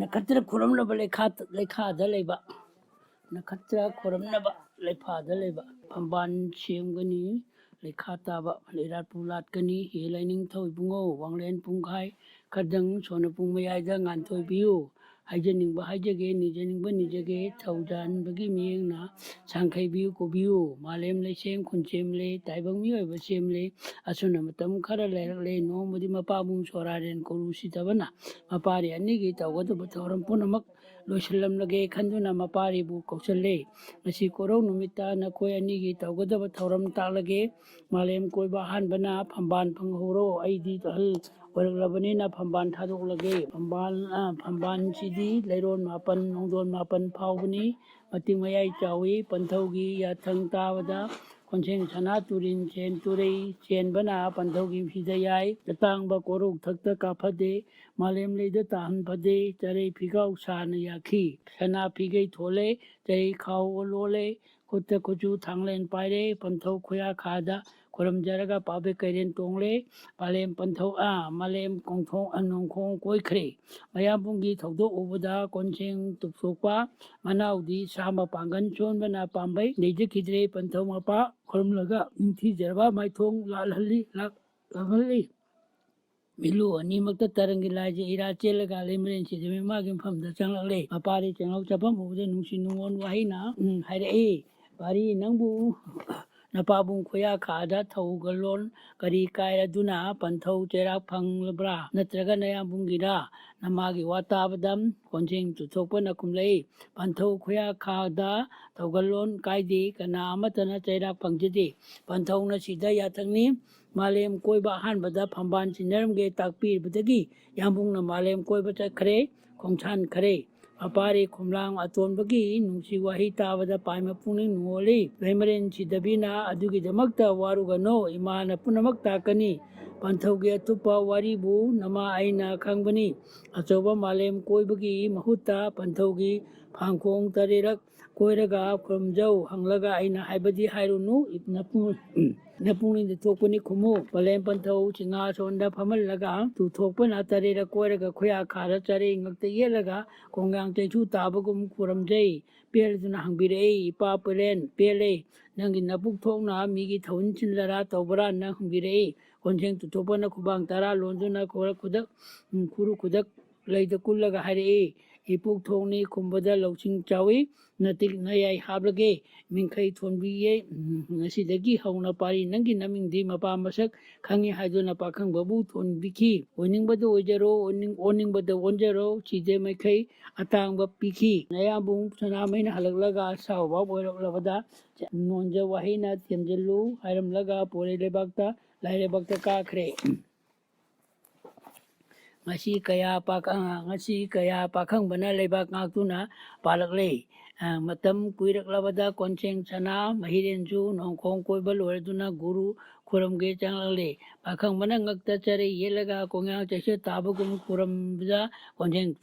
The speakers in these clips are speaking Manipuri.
Nakhatra khoiramnaba Leikhada Leiba. Nakhatra khoiramnaba Leikhada Leiba. Pamban Siamgani, Leikhata, Leirat Pulatkani, Helaining Toibungo, Wanglen Pungai, Kadang, Sonapung Mayada, Ngantoibu, Hajaning Bahajage, Nijage, Taudan, Bagi myamna, Sankai Biu, Kobiu, Malem Leshem, Kunchemle, Taibangmu, Vasemle, Asunamatam Karale, no Mudima Pabum Soraden, Korusi Tavana, Mapari, Anigi, Tawata Batoram Punamak, Lushalam Lage, Kanduna Mapari, Bukosale, Nasi Koro Numita, Nakoi Anigi, Tawata Batoram Talage, Malem Koibahan Bana, Pamban Panghoro, ID Hal. Walabanina Pamban Tadolage, Pamban Sidi, Leron Mapan, Nongdon Mapan Paubani, Matimaya Chawi, Pantogi, Yatang Tavada, Conchen Sana Turin, Chen Ture, Chen Bana, Pantogi Hidayai, the Tangba Koruk, Takta Kapade, Malem Leda Tan Pade, Tere Pigau San Yaki, Sana Pigay Tole, Tere Kau Lole, Kota Koju Tanglen Pire, Panto Kuya Kada, Koram Jaraga Pabe Karen Tongle, Palem Panto Malem Kongtong Anong Koi Kre, Mayabungi Todo Ubada, Concheng Tupsopa, Manaudi, Sama Pangan Chon Bana Pambai, Naja Kidre Pantomapa, Koram Laga, Inti Jerva, my tongue, Lalali, Lalali. Milu ani makta tarangi laje ira chelaga lemren si demi magin pham da changle apari changau chapam ubde nungsi nungon haina haire bari nangbu napabung khoya khada thau galon kari kaira duna panthau cherak phanglabra natraga nayambungira namagi watabadam konjeng tuthokpa nakumlei panthau khoya khada thau galon kaide kana amatana cherak phangjade panthau na sida yathangni Malem Koiba Hanbada Pamban Sinermge Takpir Budagi, Yambung na Malem Koiba Kare, Kongchan Kare, Apari Kumlang Aton Bagi, Nungsi Wahita Vada Paima Puni Nuoli, Remerin Chidabina, Adugi the Makta, Warugano, Imana Punamakta Kani, Panthogia Tupa Waribu, Nama Aina Kangbani, Asoba Malem Koibagi, Mahuta, Panthogi, Pangkong Tarirak, Koiraga, Krumjo, Hanglaga Aina Habadi Hairunu, Ipnapu. Napuni the Topuni Kumu, Palem Panto, Chinga Sonda Pamalaga, to Topan Atare, Koraga, Koya Kara, Charing of the Yelaga, Kongang Techu Tabagum Kuram J, Piers and Hambire, Paparen, Pele, Nangin Napuk Tona, Migi Tonchin Lara, Tobra, Nahambire, Conjeng to Topana Kubang Tara, Londona, Kora Kudak, Kuru Kudak, Lay the Kulaga Hare, Ipuk Tony, Kumbada, Loching Chawi, Natik Naya Hablage, Minkai Tonbiye, Nasidagi, Hauna Pari, Nangi Naming Di Mapa Masak, Kangi Haduna Pakang Babu, Ton Biki, winning but the Ojero, owning but the Onjero, Chide Makai, Atang Bapiki, Nayabung, Sanamin, Halalaga, Sawa, Lavada, Nonja Wahina, Tiamjelu, Hiram Laga, Pore Lebakta, Laire Bakta Kakre. Ngasi kaya pakang bana lebak ngakuna palakle matam kuirak labada koncheng sana mahirenju nongkong koibal warduna guru kuramge changle pakang bana ngakta chare yelaga konga chese tabagum kuramja koncheng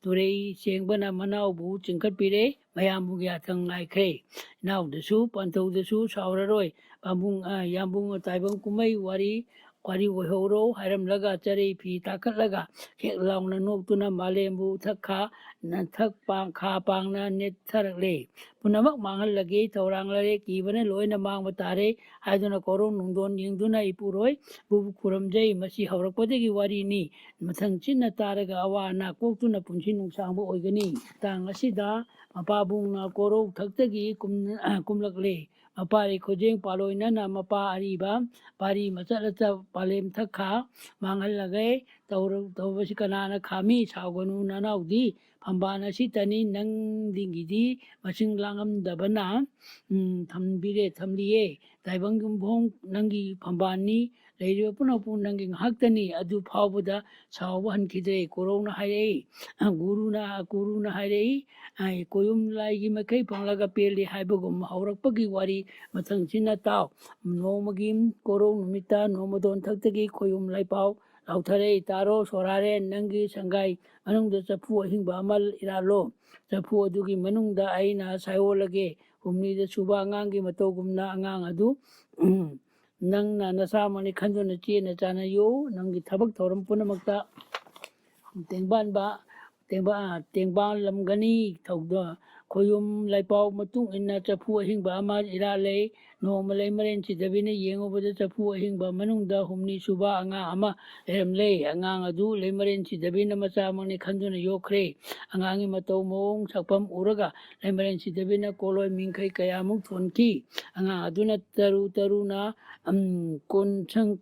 turei seng bana manau bu chingkat pire mayambu ya thang ngai kre now the soup until the soup sauraroi pambung yambung taibang kumai Kwari Wahoro, Hiram Laga, Cherry P. Takalaga, Hek Long Notuna Malembu, Taka, Natak Pang Kapangna, Net Tarale. Punamak Mangal Lagi, Taurangare, even a loin among Matare, Haduna Koro, Nundon, Yingduna Ipuroi, Bubu Kuram J, Masi Horakotegi Warini, Matangchina Taraga Awana, Kokuna Punchin Sambo Ogani, Tangasida, Mapabung Koro, Taktagi, Kumlakle. Mapari Kojeng Paloina na Mapa Ariba, Pari Masalata Palem Taka, Mangal Lagay, Tawasikanana Kami, Saganu Nanaudi, Pambana Sitani, Nang Dingidi, Masing Langam Dabana, Tambire Tamlie, Taibangum Bong, Nangi Pambani, Lady Punapu Nanging Haktani, Adu Paubuda, Sawan Kide, Corona Hare, Guruna Hare, Koyum Lagi Makai Panglaga Peli Hibogum, Haurakpagi Wari, Matangchina Tau, Nomagim, Koro Numita, Nomadon Taktagi, Koyum Laipau, Lautare, Taro, Sorare, Nangi, Sangai, Anung the Sapu, Himbamal, Iralo, Sapu Dugi Manunda Aina, Saolage, whom neither Subangangi, Matogumna, Angadu. Nang na nasamani khanjo na chi na chana yo nang gi thabak thoram punamakta tengban ba ꯇꯦꯡꯕꯥꯡ ꯂꯝꯒꯅꯤ ꯊꯧꯗ ꯈꯣꯏꯌꯨꯝ ꯂꯩꯄꯥꯎ ꯃꯇꯨꯡ ꯏꯟꯅ ꯆꯐꯨ ꯑꯍꯤꯡꯕ ꯑꯃ ꯏꯔꯥꯠ ꯂꯩ ꯅꯣꯡꯃ ꯂꯩ ꯃꯔꯦꯟ ꯁꯤꯗꯕꯤꯅ ꯌꯦꯡꯉꯨꯕꯗ ꯆꯐꯨ ꯑꯍꯤꯡꯕ ꯃꯅꯨꯡꯗ ꯍꯨꯝꯅꯤ ꯁꯨꯕ ꯑꯉꯥꯡ ꯑꯃ ꯂꯩꯔꯝꯂꯦ ꯑꯉꯥꯡ ꯑꯗꯨ ꯂꯩꯃꯔꯦꯟ ꯁꯤꯗꯕꯤꯅ ꯃꯆꯥꯃꯛꯅꯤ ꯈꯟꯗꯨꯅ ꯌꯣꯛꯈ꯭ꯔꯦ ꯑꯉꯥꯡꯒꯤ ꯃꯇꯧ ꯃꯑꯣꯡ ꯁꯛꯐꯝ ꯎꯔꯒ ꯂꯩꯃꯔꯦꯟ ꯁꯤꯗꯕꯤꯅ ꯀꯣꯂꯣꯏ ꯃꯤꯡꯈꯩ ꯀꯌꯥꯃꯨꯛ ꯊꯣꯟꯈꯤ ꯑꯉꯥꯡ ꯑꯗꯨꯅ ꯇꯔꯨꯅ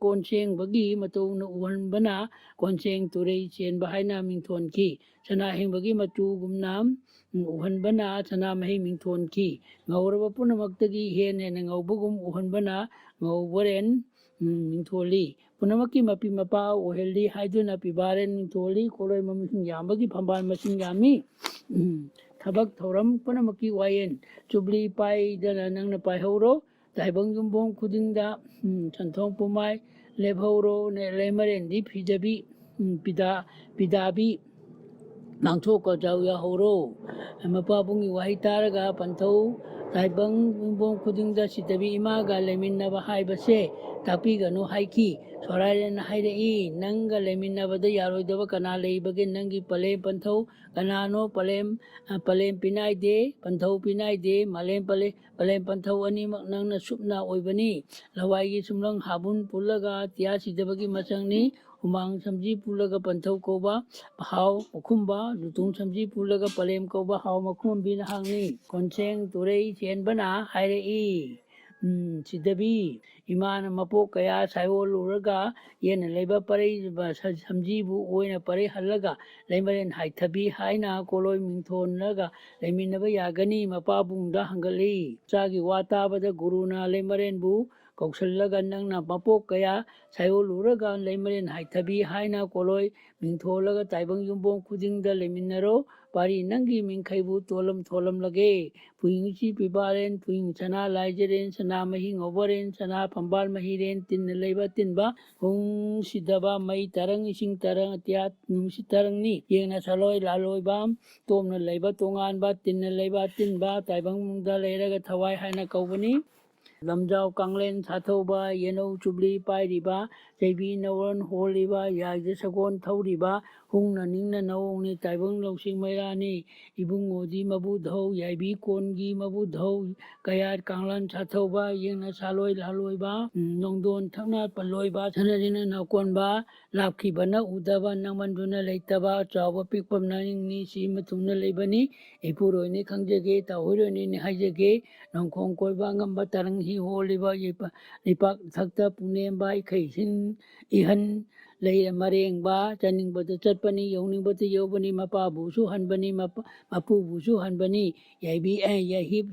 ꯀꯣꯟꯁꯦꯡꯕꯒꯤ ꯃꯇꯧꯅ ꯎꯍꯟꯕꯅ ꯀꯣꯟꯁꯦꯡ ꯇꯨꯔꯩ ꯆꯦꯟꯕ ꯍꯥꯏꯅ ꯃꯤꯡꯊꯣꯟꯈꯤ ꯁꯅꯥ ꯍꯤꯡꯕꯒꯤ ꯃꯆꯨꯒꯨꯝꯅ ꯎꯍꯟꯕꯅ ꯁꯅꯥꯃꯍꯤ ꯃꯤꯡꯊꯣꯟꯈꯤ ꯉꯧꯔꯕ ꯄꯨꯝꯅꯃꯛꯇꯒꯤ ꯍꯦꯟꯅ ꯉꯧꯕꯒꯨꯝ ꯎꯍꯟꯕꯅ ꯉꯧꯕꯔꯦꯟ ꯃꯤꯡꯊꯣꯜꯂꯤ ꯄꯨꯝꯅꯃꯛꯀꯤ ꯃꯄꯤ ꯃꯄꯥ ꯑꯣꯏꯍꯜꯂꯤ ꯍꯥꯏꯗꯨꯅ ꯄꯤꯕꯥꯔꯦꯟ ꯃꯤꯡꯊꯣꯜꯂꯤ ꯈꯣꯂꯣꯏ ꯃꯁꯤꯡ ꯌꯥꯝꯕꯒꯤ ꯐꯝꯕꯥꯜ ꯃꯁꯤꯡ ꯌꯥꯝꯃꯤ ꯊꯕꯛ ꯊꯧꯔꯝ ꯄꯨꯝꯅꯃꯛꯀꯤ ꯋꯥꯌꯦꯟ ꯆꯨꯞꯂꯤ ꯄꯥꯏꯗꯅ ꯅꯪꯅ ꯄꯥꯏꯍꯧꯔꯣ ꯇꯥꯏꯕꯪ ꯌꯨꯝꯐꯝ ꯈꯨꯗꯤꯡꯗ ꯁꯟꯊꯣꯡ ꯄꯨꯃꯥꯏ ꯂꯦꯞꯍꯧꯔꯣ ꯂꯩꯃꯔꯦꯟꯗꯤ ꯐꯤꯖꯕꯤ ꯄꯤꯗꯥꯕꯤ ꯃꯥꯡꯊꯣꯛꯀꯖꯥꯎ ꯌꯥꯍꯧꯔꯣ ꯃꯄꯥꯕꯨꯡꯒꯤ ꯋꯥꯍꯩ ꯇꯥꯔꯒ ꯄꯟꯊꯧ ꯇꯥꯏꯕꯪ ꯌꯨꯝꯐꯝ ꯈꯨꯗꯤꯡꯗ ꯁꯤꯗꯕꯤ ꯏꯃꯥꯒ ꯂꯩꯃꯤꯟꯅꯕ ꯍꯥꯏꯕꯁꯦ ꯇꯥꯛꯄꯤꯒꯅꯨ ꯍꯥꯏꯈꯤ ꯁꯣꯔꯥꯏꯔꯦꯟꯅ ꯍꯥꯏꯔꯛꯏ ꯅꯪꯒ ꯂꯩꯃꯤꯟꯅꯕꯗ ꯌꯥꯔꯣꯏꯗꯕ ꯀꯅꯥ ꯂꯩꯕꯒꯦ ꯅꯪꯒꯤ ꯄꯂꯦꯝ ꯄꯟꯊꯧ ꯀꯅꯥꯅꯣ ꯄꯂꯦꯝ ꯄꯤꯅꯥꯏꯗꯦ ꯄꯟꯊꯧ ꯄꯤꯅꯥꯏꯗꯦ ꯄꯂꯦꯝ ꯄꯟꯊꯧ ꯑꯅꯤꯃꯛ ꯅꯪꯅ ꯁꯨꯞꯅ ꯑꯣꯏꯕꯅꯤ ꯂꯋꯥꯏꯒꯤ ꯁꯨꯝꯂꯪ ꯍꯥꯕꯨꯟ ꯄꯨꯜꯂꯒ ꯇꯤꯌꯥ ꯁꯤꯗꯕꯒꯤ ꯃꯆꯪꯅꯤ ꯍꯨꯃꯥꯡ ꯁꯝꯖꯤ ꯄꯨꯜꯂꯒ ꯄꯟꯊꯧ ꯀꯧꯕ ꯍꯥꯎ ꯃꯈꯨꯝꯕ ꯂꯨꯇꯨꯡ ꯁꯝꯖꯤ ꯄꯨꯜꯂꯒ ꯄꯂꯦꯝ ꯀꯧꯕ ꯍꯥꯎ ꯃꯈꯨꯝꯕꯤꯅ ꯍꯥꯡꯅꯤ ꯀꯣꯟꯁꯦꯡ ꯇꯨꯔꯩ ꯆꯦꯟꯕꯅ ꯍꯥꯏꯔꯛꯏ ꯁꯤꯗꯕꯤ ꯏꯃꯥꯅ ꯃꯄꯣꯛ ꯀꯌꯥ ꯁꯥꯏꯑꯣꯜꯂꯨꯔꯒ ꯌꯦꯟꯅ ꯂꯩꯕ ꯄꯔꯩ ꯁꯝꯖꯤꯕꯨ ꯑꯣꯏꯅ ꯄꯔꯩ ꯍꯜꯂꯒ ꯂꯩꯃꯔꯦꯟ ꯍꯥꯏꯊꯕꯤ ꯍꯥꯏꯅ ꯀꯣꯂꯣꯏ ꯃꯤꯡꯊꯣꯟꯂꯒ ꯂꯩꯃꯤꯟꯅꯕ ꯌꯥꯒꯅꯤ ꯃꯄꯥꯕꯨꯡꯗ ꯍꯪꯒꯠꯂꯤ ꯃꯆꯥꯒꯤ ꯋꯥ ꯇꯥꯕꯗ ꯒꯨꯔꯨꯅ ꯂꯩꯃꯔꯦꯟꯕꯨ ꯀꯧꯁꯜꯂꯒ ꯅꯪꯅ ꯃꯄꯣꯛ ꯀꯌꯥ ꯁꯥꯏꯑꯣꯜꯂꯨꯔꯒ ꯂꯩꯃꯔꯦꯟ ꯍꯥꯏꯊꯕꯤ ꯍꯥꯏꯅ ꯀꯣꯂꯣꯏ ꯃꯤꯡꯊꯣꯜꯂꯒ ꯇꯥꯏꯕꯪ ꯌꯨꯝꯐꯝ ꯈꯨꯗꯤꯡꯗ ꯂꯩꯃꯤꯟꯅꯔꯣ ꯄꯥꯔꯤ ꯅꯪꯒꯤ ꯃꯤꯡꯈꯩꯕꯨ ꯊꯣꯜꯂꯝꯂꯒꯦ ꯄꯨꯍꯤꯡꯁꯤ ꯄꯤꯕꯥꯔꯦꯟ ꯄꯨꯍꯤꯡ ꯁꯅꯥ ꯂꯥꯏꯖꯔꯦꯟ ꯁꯅꯥꯃꯍꯤ ꯉꯧꯕꯔꯦꯟ ꯁꯅꯥ ꯐꯝꯕꯥꯜ ꯃꯍꯤꯔꯦꯟ ꯇꯤꯟꯅ ꯂꯩꯕ ꯇꯤꯟꯕ ꯍꯨꯡ ꯁꯤꯗꯕ ꯃꯩ ꯇꯔꯪ ꯏꯁꯤꯡ ꯇꯔꯪ ꯑꯇꯤꯌꯥ ꯅꯨꯡꯁꯤꯠ ꯇꯔꯪꯅꯤ ꯌꯦꯡꯅ ꯁꯂꯣꯏ ꯂꯥꯂꯣꯏꯕ ꯇꯣꯝꯅ ꯂꯩꯕ ꯇꯣꯉꯥꯟꯕ ꯇꯤꯟꯅ ꯂꯩꯕ ꯇꯤꯟꯕ ꯇꯥꯏꯕꯪꯗ ꯂꯩꯔꯒ ꯊꯋꯥꯏ ꯍꯥꯏꯅ ꯀꯧꯕꯅꯤ ꯂꯝꯖꯥꯎ ꯀꯥꯡꯂꯦꯟ ꯁꯥꯊꯧꯕ ꯌꯦꯅꯧ ꯆꯨꯞꯂꯤ ꯄꯥꯏꯔꯤꯕ ꯆꯩꯕꯤ ꯅꯧꯔꯣꯟ ꯍꯣꯜꯂꯤꯕ ꯌꯥꯏꯗ ꯁꯒꯣꯜ ꯊꯧꯔꯤꯕ ꯍꯨꯡꯅ ꯅꯤꯡꯅ ꯅꯋꯣꯡꯅꯤ ꯇꯥꯏꯕꯪ ꯂꯧꯁꯤꯡ ꯃꯩꯔꯥꯅꯤ ꯏꯕꯨꯡꯉꯣꯗꯤ ꯃꯕꯨꯙꯧ ꯌꯥꯏꯕꯤ ꯀꯣꯟꯒꯤ ꯃꯕꯨꯙꯧ ꯀꯌꯥꯠ ꯀꯥꯡꯂꯟ ꯁꯥꯊꯧꯕ ꯌꯦꯡꯅ ꯁꯥꯂꯣꯏ ꯂꯥꯂꯣꯏꯕ ꯅꯣꯡꯗꯣꯟ ꯊꯛꯅ ꯄꯜꯂꯣꯏꯕ ꯁꯅꯔꯤꯅ ꯅꯥꯎꯀꯣꯟꯕ ꯂꯥꯞꯈꯤꯕꯅ ꯎꯗꯕ ꯅꯪꯃꯟꯗꯨꯅ ꯂꯩꯇꯕ ꯆꯥꯎꯕ ꯄꯤꯛꯄ ꯅꯪꯅꯤ ꯁꯤ ꯃꯇꯨꯡꯅ ꯂꯩꯕꯅꯤ ꯏꯄꯨꯔꯣꯏꯅꯤ ꯈꯪꯖꯒꯦ ꯇꯥꯍꯣꯏꯔꯣꯏꯅꯤ ꯍꯥꯏꯖꯒꯦ ꯅꯣꯡꯈꯣꯡ ꯀꯣꯏꯕ ꯑꯉꯝꯕ ꯇꯔꯪ ꯍꯤ ꯍꯣꯜꯂꯤꯕ ꯂꯩꯄꯥꯛ ꯊꯛꯇ ꯄꯨꯅꯦꯝꯕ ꯏꯈꯩꯁꯤꯡ ꯏꯍꯟ ꯂꯩ ꯃꯔꯦꯡꯕ ꯆꯠꯅꯤꯡꯕꯗ ꯆꯠꯄꯅꯤ ꯌꯧꯅꯤꯡꯕꯗ ꯌꯧꯕꯅꯤ ꯃꯄꯥꯕꯨꯁꯨ ꯍꯟꯕꯅꯤ ꯃꯄꯨꯕꯨꯁꯨ ꯍꯟꯕꯅꯤ ꯌꯥꯍꯤꯞ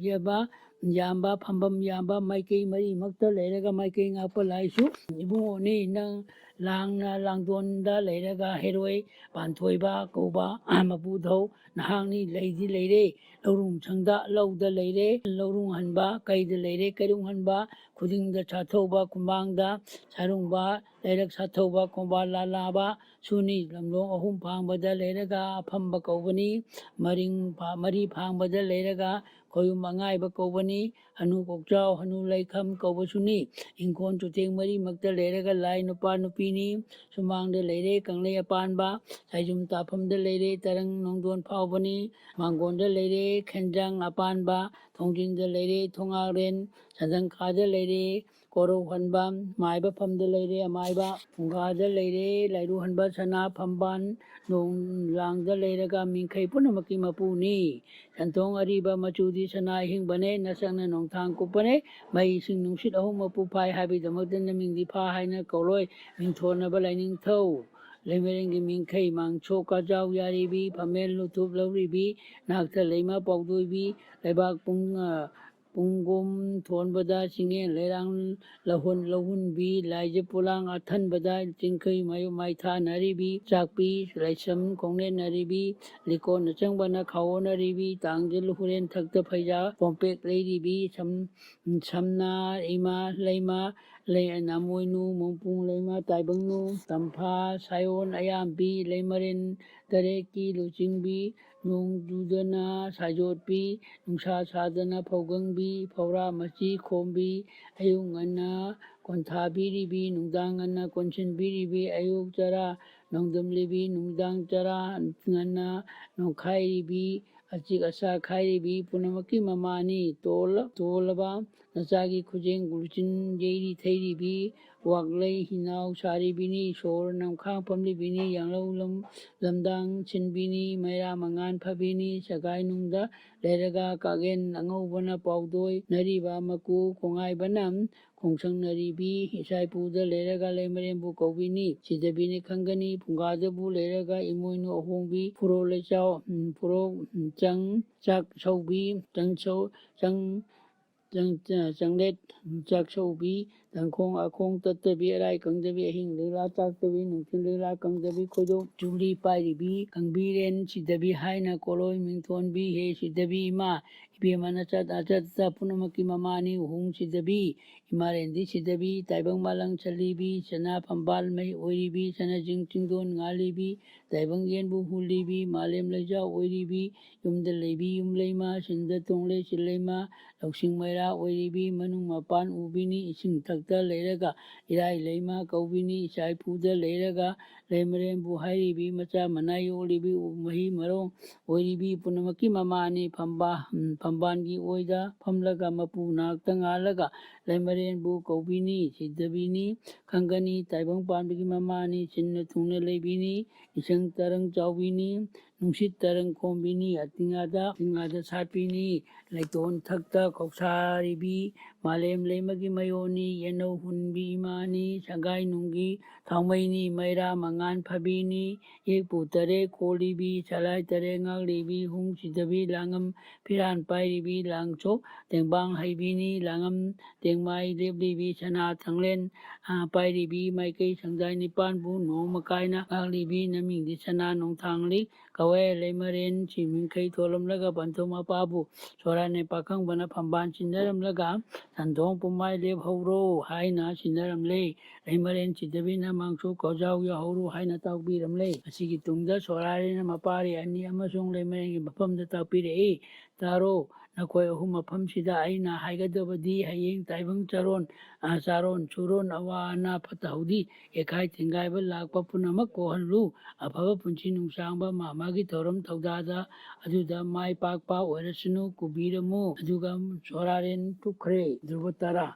ꯌꯥꯝꯕ ꯐꯝꯕꯝ ꯌꯥꯝꯕ ꯃꯥꯏꯀꯩ ꯃꯔꯤꯃꯛꯇ ꯂꯩꯔꯒ ꯃꯥꯏꯀꯩ ꯉꯥꯛꯄ ꯂꯥꯏꯁꯨ ꯏꯕꯨꯡꯉꯣꯅꯤ ꯅꯪ ꯂꯥꯡꯅ ꯂꯥꯡꯗꯣꯟꯗ ꯂꯩꯔꯒ ꯍꯩꯔꯣꯏ ꯄꯥꯟꯊꯣꯏꯕ ꯀꯧꯕ ꯃꯄꯨꯙꯧ ꯅꯍꯥꯛꯅꯤ ꯂꯩꯗꯤ ꯂꯩꯔꯦ ꯂꯧꯔꯨꯡꯁꯪꯗ ꯂꯧꯗ ꯂꯩꯔꯦ ꯂꯧꯔꯨꯡ ꯍꯟꯕ ꯀꯩꯗ ꯂꯩꯔꯦ ꯀꯩꯔꯨꯡ ꯍꯟꯕ ꯈꯨꯗꯤꯡꯗ ꯁꯥꯊꯧꯕ ꯈꯨꯃꯥꯡꯗ ꯁꯥꯔꯨꯡꯕ ꯂꯩꯔꯛ ꯁꯥꯊꯧꯕ ꯈꯣꯡꯕꯥꯜ ꯂꯥꯂꯥꯕ ꯁꯨꯅꯤ ꯂꯝꯂꯣꯡ ꯑꯍꯨꯝ ꯐꯥꯡꯕꯗ ꯂꯩꯔꯒ ꯑꯐꯝꯕ ꯀꯧꯕꯅꯤ ꯃꯔꯤ ꯐꯥꯡꯕꯗ ꯂꯩꯔꯒ ꯈꯣꯏꯌꯨꯝ ꯑꯉꯥꯏꯕ ꯀꯧꯕꯅꯤ ꯍꯅꯨ ꯀꯣꯛꯆꯥꯎ ꯍꯅꯨ ꯂꯩꯈꯝ ꯀꯧꯕꯁꯨꯅꯤ ꯏꯪꯈꯣꯜ ꯆꯨꯊꯦꯡ ꯃꯔꯤꯃꯛꯇ ꯂꯩꯔꯒ ꯂꯥꯏ ꯅꯨꯄꯥ ꯅꯨꯄꯤꯅꯤ ꯁꯨꯃꯥꯡꯗ ꯂꯩꯔꯦ ꯀꯪꯂꯩ ꯑꯄꯥꯟꯕ ꯁꯥꯏꯖꯨꯝ ꯇꯥꯐꯝꯗ ꯂꯩꯔꯦ ꯇꯔꯪ ꯅꯣꯡꯗꯣꯟ ꯐꯥꯎꯕꯅꯤ ꯃꯥꯡꯒꯣꯟꯗ ꯂꯩꯔꯦ ꯈꯦꯟꯖꯥꯡ ꯑꯄꯥꯟꯕ ꯊꯣꯡꯖꯤꯟꯗ ꯂꯩꯔꯦ ꯊꯣꯉꯥꯔꯦꯟ ꯁꯟꯖꯪꯈꯥꯗ ꯂꯩꯔꯦ ꯀꯣꯔꯧ ꯍꯟꯕ ꯃꯥꯏꯕ ꯐꯝꯗ ꯂꯩꯔꯦ ꯑꯃꯥꯏꯕ ꯐꯨꯡꯒꯥꯗ ꯂꯩꯔꯦ ꯂꯥꯏꯔꯨ ꯍꯟꯕ ꯁꯅꯥ ꯐꯝꯕꯥꯟ ꯅꯣꯡꯂꯥꯡꯗ ꯂꯩꯔꯒ ꯃꯤꯡꯈꯩ ꯄꯨꯝꯅꯃꯛꯀꯤ ꯃꯄꯨꯅꯤ ꯁꯟꯊꯣꯡ ꯑꯔꯤꯕ ꯃꯆꯨꯗꯤ ꯁꯅꯥ ꯑꯍꯤꯡꯕꯅꯦ ꯅꯁꯛꯅ ꯅꯣꯡꯊꯥꯡ ꯀꯨꯞꯄꯅꯦ ꯃꯩ ꯏꯁꯤꯡ ꯅꯨꯡꯁꯤꯠ ꯑꯍꯨꯝ ꯃꯄꯨ ꯐꯥꯏ ꯍꯥꯏꯕꯒꯤꯗꯃꯛꯇ ꯅꯃꯤꯡꯗꯤ ꯐꯥ ꯍꯥꯏꯅ ꯀꯧꯂꯣꯏ ꯃꯤꯡꯊꯣꯟꯅꯕ ꯂꯥꯏꯅꯤꯡꯊꯧ ꯂꯩꯃꯔꯦꯟꯒꯤ ꯃꯤꯡꯈꯩ ꯃꯥꯡꯁꯣꯛ ꯀꯥꯖꯥꯎ ꯌꯥꯔꯤꯕꯤ ꯐꯝꯃꯦꯟ ꯂꯨꯊꯨꯞ ꯂꯧꯔꯤꯕꯤ ꯅꯥꯛꯊ ꯂꯩꯃ ꯄꯥꯎꯗꯣꯏꯕꯤ ꯂꯩꯕꯥꯛ ꯄꯨꯡꯒꯣꯝ ꯊꯣꯟꯕꯗ ꯆꯤꯡꯉꯦꯟ ꯂꯩꯔꯥꯡ ꯂꯧꯍꯨꯟꯕꯤ ꯂꯥꯏꯖ ꯄꯣꯂꯥꯡ ꯑꯊꯟꯕꯗ ꯆꯤꯡꯈꯩ ꯃꯥꯏꯊꯥꯅꯔꯤꯕꯤ ꯆꯥꯛꯄꯤ ꯂꯥꯏꯁꯝ ꯈꯣꯡꯅꯦꯟꯅꯔꯤꯕꯤ ꯂꯤꯀꯣꯟ ꯑꯆꯪꯕꯅ ꯈꯥꯎꯅꯔꯤꯕꯤ ꯇꯥꯡꯖ ꯍꯨꯔꯦꯟ ꯊꯛꯇ ꯐꯩꯖꯥ ꯀꯣꯝꯄꯦꯛ ꯂꯩꯔꯤꯕꯤ ꯁꯝꯅꯥ ꯏꯃꯥ ꯂꯩꯃ ꯅꯥꯃꯣꯏꯅꯨ ꯃꯣꯡꯄꯨꯡ ꯂꯩꯃ ꯇꯥꯏꯕꯪꯅꯨ ꯇꯝꯐꯥ ꯁꯥꯏꯑꯣꯟ ꯑꯌꯥꯝꯕꯤ ꯂꯩꯃꯔꯦꯟ ꯇꯔꯦꯠꯀꯤ ꯂꯨꯆꯤꯡꯕꯤ ꯅꯣꯡ ꯆꯨꯗꯅ ꯁꯥꯏꯖꯣꯠꯄꯤ ꯅꯨꯡꯁꯥ ꯁꯥꯗꯅ ꯐꯧꯒꯪꯕꯤ ꯐꯧꯔꯥ ꯃꯆꯤ ꯈꯣꯝꯕꯤ ꯑꯌꯨꯛ ꯉꯟꯅ ꯀꯣꯟꯊꯥꯕꯤꯔꯤꯕꯤ ꯅꯨꯡꯗꯥꯡ ꯉꯟꯅ ꯀꯣꯟꯁꯤꯟꯕꯤꯔꯤꯕꯤ ꯑꯌꯨꯛ ꯆꯔꯥ ꯅꯣꯡꯗꯝꯂꯤꯕꯤ ꯅꯨꯡꯗꯥꯡ ꯆꯔꯥ ꯉꯟꯅ ꯅꯣꯡꯈꯥꯏꯔꯤꯕꯤ ꯑꯆꯤꯛ ꯑꯁꯥ ꯈꯥꯏꯔꯤꯕꯤ ꯄꯨꯝꯅꯃꯛꯀꯤ ꯃꯃꯥꯅꯤ ꯇꯣꯜꯂꯕ ꯅꯆꯥꯒꯤ ꯈꯨꯖꯦꯡ ꯂꯨꯆꯤꯟ ꯌꯩꯔꯤ ꯊꯩꯔꯤꯕꯤ ꯋꯥꯛꯂꯩ ꯍꯤꯅꯥꯎ ꯁꯥꯔꯤꯕꯤꯅꯤ ꯁꯣꯔ ꯅꯝꯈꯥꯡ ꯄꯝꯂꯤꯕꯤꯅꯤ ꯌꯥꯡꯂꯧ ꯂꯝꯗꯥꯡ ꯁꯤꯟꯕꯤꯅꯤ ꯃꯩꯔꯥ ꯃꯉꯥꯟ ꯐꯕꯤꯅꯤ ꯁꯒꯥꯏꯅꯨꯡꯗ ꯂꯩꯔꯒ ꯀꯥꯒꯦꯟ ꯑꯉꯧꯕꯅ ꯄꯥꯎꯗꯣꯏ ꯅꯔꯤꯕ ꯃꯀꯨ ꯈꯣꯡꯉꯥꯏꯕꯅ ꯈꯣꯡꯁꯪꯅꯔꯤꯕꯤ ꯏꯆꯥꯏꯄꯨꯗ ꯂꯩꯔꯒ ꯂꯩꯃꯔꯦꯟꯕꯨ ꯀꯧꯕꯤꯅꯤ ꯁꯤꯗꯕꯤꯅꯤ ꯈꯪꯒꯅꯤ ꯐꯨꯡꯒꯥꯗꯕꯨ ꯂꯩꯔꯒ ꯏꯃꯣꯏꯅꯨ ꯑꯍꯣꯡꯕꯤ ꯐꯨꯔꯣ ꯂꯩꯆꯥꯎ ꯐꯨꯔꯣ ꯆꯪ ꯆꯥꯛ ꯁꯧꯕꯤ ꯆꯪꯂꯦꯠ ꯆꯥꯛꯁꯧꯕꯤ ꯇꯪꯈꯣꯡ ꯑꯈꯣꯡ ꯇꯠꯇꯕꯤ ꯑꯔꯥꯏ ꯀꯪꯗꯕꯤ ꯑꯍꯤꯡ ꯂꯤꯂꯥ ꯆꯥꯛꯇꯕꯤ ꯅꯨꯡꯊꯤꯜ ꯂꯤꯂꯥ ꯀꯪꯗꯕꯤ ꯈꯣꯏꯗꯣꯛ ꯆꯨꯔꯤ ꯄꯥꯏꯔꯤꯕꯤ ꯀꯪꯕꯤꯔꯦꯟ ꯁꯤꯗꯕꯤ ꯍꯥꯏꯅ ꯀꯣꯂꯣꯏ ꯃꯤꯡꯊꯣꯟꯕꯤ ꯍꯦ ꯁꯤꯗꯕꯤ ꯏꯃꯥ ꯏꯕꯦꯝꯃ ꯅꯆꯠ ꯄꯨꯝꯅꯃꯛꯀꯤ ꯃꯃꯥꯅꯤ ꯎꯍꯨꯝ ꯁꯤꯗꯕꯤ ꯏꯃꯥꯔꯦꯟꯗꯤ ꯁꯤꯗꯕꯤ ꯇꯥꯏꯕꯪ ꯃꯥꯂꯪ ꯆꯜꯂꯤꯕꯤ ꯁꯅꯥ ꯐꯝꯕꯥꯜ ꯃꯩ ꯑꯣꯏꯔꯤꯕꯤ ꯁꯅꯥꯖꯤꯡ ꯆꯤꯡꯗꯣꯟ ꯉꯥꯜꯂꯤꯕꯤ ꯇꯥꯏꯕꯪ ꯌꯦꯟꯕꯨ ꯍꯨꯜꯂꯤꯕꯤ ꯃꯥꯂꯦꯝ ꯂꯩꯖꯥꯎ ꯑꯣꯏꯔꯤꯕꯤ ꯌꯨꯝꯗ ꯂꯩꯕꯤ ꯌꯨꯝꯂꯩꯃ ꯁꯤꯟꯗ ꯇꯣꯡꯂꯦ ꯆꯤꯜꯂꯩꯃ ꯂꯧꯁꯤꯡ ꯃꯩꯔꯥ ꯑꯣꯏꯔꯤꯕꯤ ꯃꯅꯨꯡ ꯃꯄꯥꯟ ꯎꯕꯤꯅꯤ ꯏꯁꯤꯡ ꯊꯛꯇ ꯂꯩꯔꯒ ꯏꯔꯥꯏ ꯂꯩꯃ ꯀꯧꯕꯤꯅꯤ ꯏꯆꯥ ꯏꯄꯨꯗ ꯂꯩꯔꯒ ꯂꯩꯃꯔꯦꯟꯕꯨ ꯍꯥꯏꯔꯤꯕꯤ ꯃꯆꯥ ꯃꯅꯥ ꯌꯣꯛꯂꯤꯕꯤ ꯃꯍꯤ ꯃꯔꯣꯡ ꯑꯣꯏꯔꯤꯕꯤ ꯄꯨꯝꯅꯃꯛꯀꯤ ꯃꯃꯥꯅꯤ ꯐꯝꯕꯥꯟꯒꯤ ꯑꯣꯏꯗ ꯐꯝꯂꯒ ꯃꯄꯨ ꯅꯥꯛꯇ ꯉꯥꯜꯂꯒ ꯂꯩꯃꯔꯦꯟꯕꯨ ꯀꯧꯕꯤꯅꯤ ꯁꯤꯗꯕꯤꯅꯤ ꯈꯪꯒꯅꯤ ꯇꯥꯏꯕꯪ ꯄꯥꯟꯕꯒꯤ ꯃꯃꯥꯅꯤ ꯆꯤꯟꯅ ꯊꯨꯡꯅ ꯂꯩꯕꯤꯅꯤ ꯏꯁꯪ ꯇꯔꯪ ꯆꯥꯎꯕꯤꯅꯤ ꯅꯨꯡꯁꯤꯠ ꯇꯔꯪ ꯈꯣꯝꯕꯤꯅꯤ ꯑꯇꯤꯡꯉꯥꯗ ꯁꯥꯠꯄꯤꯅꯤ ꯂꯩꯇꯣꯟ ꯊꯛꯇ ꯀꯧꯁꯥꯔꯤꯕꯤ ꯃꯥꯂꯦꯝ ꯂꯩꯃꯒꯤ ꯃꯌꯣꯟꯅꯤ ꯌꯦꯟꯅꯧ ꯍꯨꯟꯕꯤ ꯏꯃꯥꯅꯤ ꯁꯪꯒꯥꯏ ꯅꯨꯡꯒꯤ ꯊꯥꯎꯃꯩꯅꯤ ꯃꯩꯔꯥ ꯃꯉꯥꯟ ꯐꯕꯤꯅꯤ ꯌꯦꯛꯄꯨ ꯇꯔꯦ ꯀꯣꯜꯂꯤꯕꯤ ꯁꯂꯥꯏ ꯇꯔꯦ ꯉꯥꯛꯂꯤꯕꯤ ꯍꯨꯡ ꯁꯤꯗꯕꯤ ꯂꯥꯡꯉꯝ ꯐꯤꯔꯥꯟ ꯄꯥꯏꯔꯤꯕꯤ ꯂꯥꯡꯁꯣꯛ ꯇꯦꯡꯕꯥꯡ ꯍꯩꯕꯤꯅꯤ ꯂꯥꯡꯉꯝ ꯇꯦꯡꯃꯥꯏ ꯂꯦꯞꯂꯤꯕꯤ ꯁꯅꯥ ꯊꯪꯂꯦꯟ ꯄꯥꯏꯔꯤꯕꯤ ꯃꯥꯏꯀꯩ ꯁꯪꯖꯥꯏ ꯅꯤꯄꯥꯟꯕꯨ ꯅꯣꯡꯃ ꯀꯥꯏꯅ ꯉꯥꯛꯂꯤꯕꯤ ꯅꯃꯤꯡꯗꯤ ꯁꯅꯥ ꯅꯣꯡꯊꯥꯡꯂꯤ ꯀꯋꯦ ꯂꯩꯃꯔꯦꯟ ꯆꯤꯃꯤꯡꯈꯩ ꯊꯣꯜꯂꯝꯂꯒ ꯄꯟꯊꯣꯡ ꯃꯄꯥꯕꯨ ꯁꯣꯔꯥꯅꯦ ꯄꯥꯈꯪꯕꯅ ꯐꯝꯕꯥꯟ ꯁꯤꯟꯅꯔꯝꯂꯒ ꯁꯟꯊꯣꯡ ꯄꯨꯝꯃꯥꯏ ꯂꯦꯞꯍꯧꯔꯣ ꯍꯥꯏꯅ ꯁꯤꯟꯅꯔꯝꯂꯦ ꯂꯩꯃꯔꯦꯟ ꯁꯤꯗꯕꯤꯅ ꯃꯥꯡꯁꯨ ꯀꯧꯖꯥꯎ ꯌꯥꯍꯧꯔꯣ ꯍꯥꯏꯅ ꯇꯥꯛꯄꯤꯔꯝꯂꯦ ꯑꯁꯤꯒꯤ ꯇꯨꯡꯗ ꯁꯣꯔꯥꯔꯦꯟꯅ ꯃꯄꯥꯔꯤ ꯑꯅꯤ ꯑꯃꯁꯨꯡ ꯂꯩꯃꯔꯦꯟꯒꯤ ꯃꯐꯝꯗ ꯇꯥꯛꯄꯤꯔꯛꯏ ꯇꯥꯔꯣ ꯅꯈꯣꯏ ꯑꯍꯨꯝ ꯃꯐꯝꯁꯤꯗ ꯑꯩꯅ ꯍꯥꯏꯒꯗꯕꯗꯤ ꯍꯌꯦꯡ ꯇꯥꯏꯕꯪ ꯆꯥꯔꯣꯟ ꯁꯨꯔꯣꯟ ꯑꯋꯥ ꯑꯅꯥ ꯐꯠꯇ ꯍꯥꯎꯗꯤ ꯌꯦꯈꯥꯏ ꯊꯤꯡꯒꯥꯏꯕ ꯂꯥꯛꯄ ꯄꯨꯝꯅꯃꯛ ꯀꯣꯛꯍꯜꯂꯨ ꯑꯐꯕ ꯄꯨꯟꯁꯤ ꯅꯨꯡꯁꯥꯡꯕ ꯃꯥꯒꯤ ꯊꯧꯔꯝ ꯊꯧꯗꯥꯗ ꯑꯗꯨꯗ ꯃꯥꯏ ꯄꯥꯛꯄ ꯑꯣꯏꯔꯁꯅꯨ ꯀꯨꯕꯤꯔꯝꯃꯨ ꯑꯗꯨꯒ ꯁꯣꯔꯥꯔꯦꯟ ꯇꯨꯈ꯭ꯔꯦ ꯙ꯭ꯔꯨꯕ ꯇꯔꯥ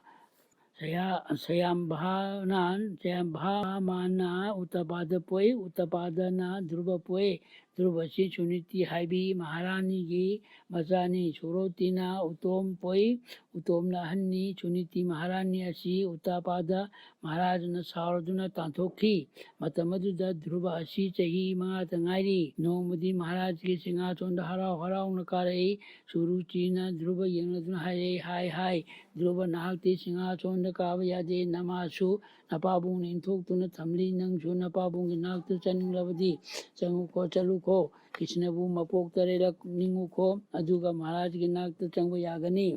ꯁꯌꯥꯝꯚꯥꯃꯥꯅ ꯎꯠꯇꯄꯥꯗ ꯄꯣꯛꯏ ꯎꯠꯇꯄꯥꯗꯅ ꯙ꯭ꯔꯨꯕ ꯄꯣꯛꯏ ꯙ꯭ꯔꯨꯕꯁꯤ ꯁꯨꯅꯤꯇꯤ ꯍꯥꯏꯕꯤ ꯃꯍꯥꯔꯥꯅꯤꯒꯤ ꯃꯆꯥꯅꯤ ꯁꯨꯔꯣꯇꯤꯅ ꯎꯇꯣꯝ ꯄꯣꯛꯏ ꯎꯇꯣꯝꯅ ꯑꯍꯟꯅꯤ ꯁꯨꯅꯤꯇꯤ ꯃꯍꯥꯔꯥꯅꯤ ꯑꯁꯤ ꯎꯠꯇꯄꯥꯗ ꯃꯍꯥꯔꯥꯖꯅ ꯁꯥꯎꯔꯗꯨꯅ ꯇꯥꯟꯊꯣꯛꯈꯤ ꯃꯇꯝ ꯑꯗꯨꯗ ꯙ꯭ꯔꯨꯕ ꯑꯁꯤ ꯆꯍꯤ 5ꯇ ꯉꯥꯏꯔꯤ ꯅꯣꯡꯃꯗꯤ ꯃꯍꯥꯔꯥꯖꯒꯤ ꯁꯤꯡꯍꯥꯁꯣꯟꯗ ꯍꯔꯥꯎꯅ ꯀꯥꯔꯛꯏ ꯁꯨꯔꯨꯆꯤꯅ ꯙ꯭ꯔꯨꯕ ꯌꯦꯡꯂꯗꯨꯅ ꯍꯥꯏꯔꯛꯏ ꯍꯥꯏ ꯙ꯭ꯔꯨꯕ ꯅꯍꯥꯛꯇꯤ ꯁꯤꯡꯍꯥꯁꯣꯟꯗ ꯀꯥꯕ ꯌꯥꯗꯦ ꯅꯃꯥꯁꯨ ꯅꯄꯥꯕꯨꯡꯅ ꯏꯟꯊꯣꯛꯇꯨꯅ ꯊꯝꯂꯤ ꯅꯪꯁꯨ ꯅꯄꯥꯕꯨꯡꯒꯤ ꯅꯥꯛꯇ ꯆꯠꯅꯤꯡꯂꯕꯗꯤ ꯆꯠꯂꯨꯈꯣ ꯀ꯭ꯔꯤꯁꯅꯕꯨ ꯃꯄꯣꯛ ꯇꯔꯦꯠꯂꯛ ꯅꯤꯡꯉꯨꯈꯣ ꯑꯗꯨꯒ ꯃꯍꯥꯔꯥꯖꯒꯤ ꯅꯥꯛꯇ ꯆꯪꯕ ꯌꯥꯒꯅꯤ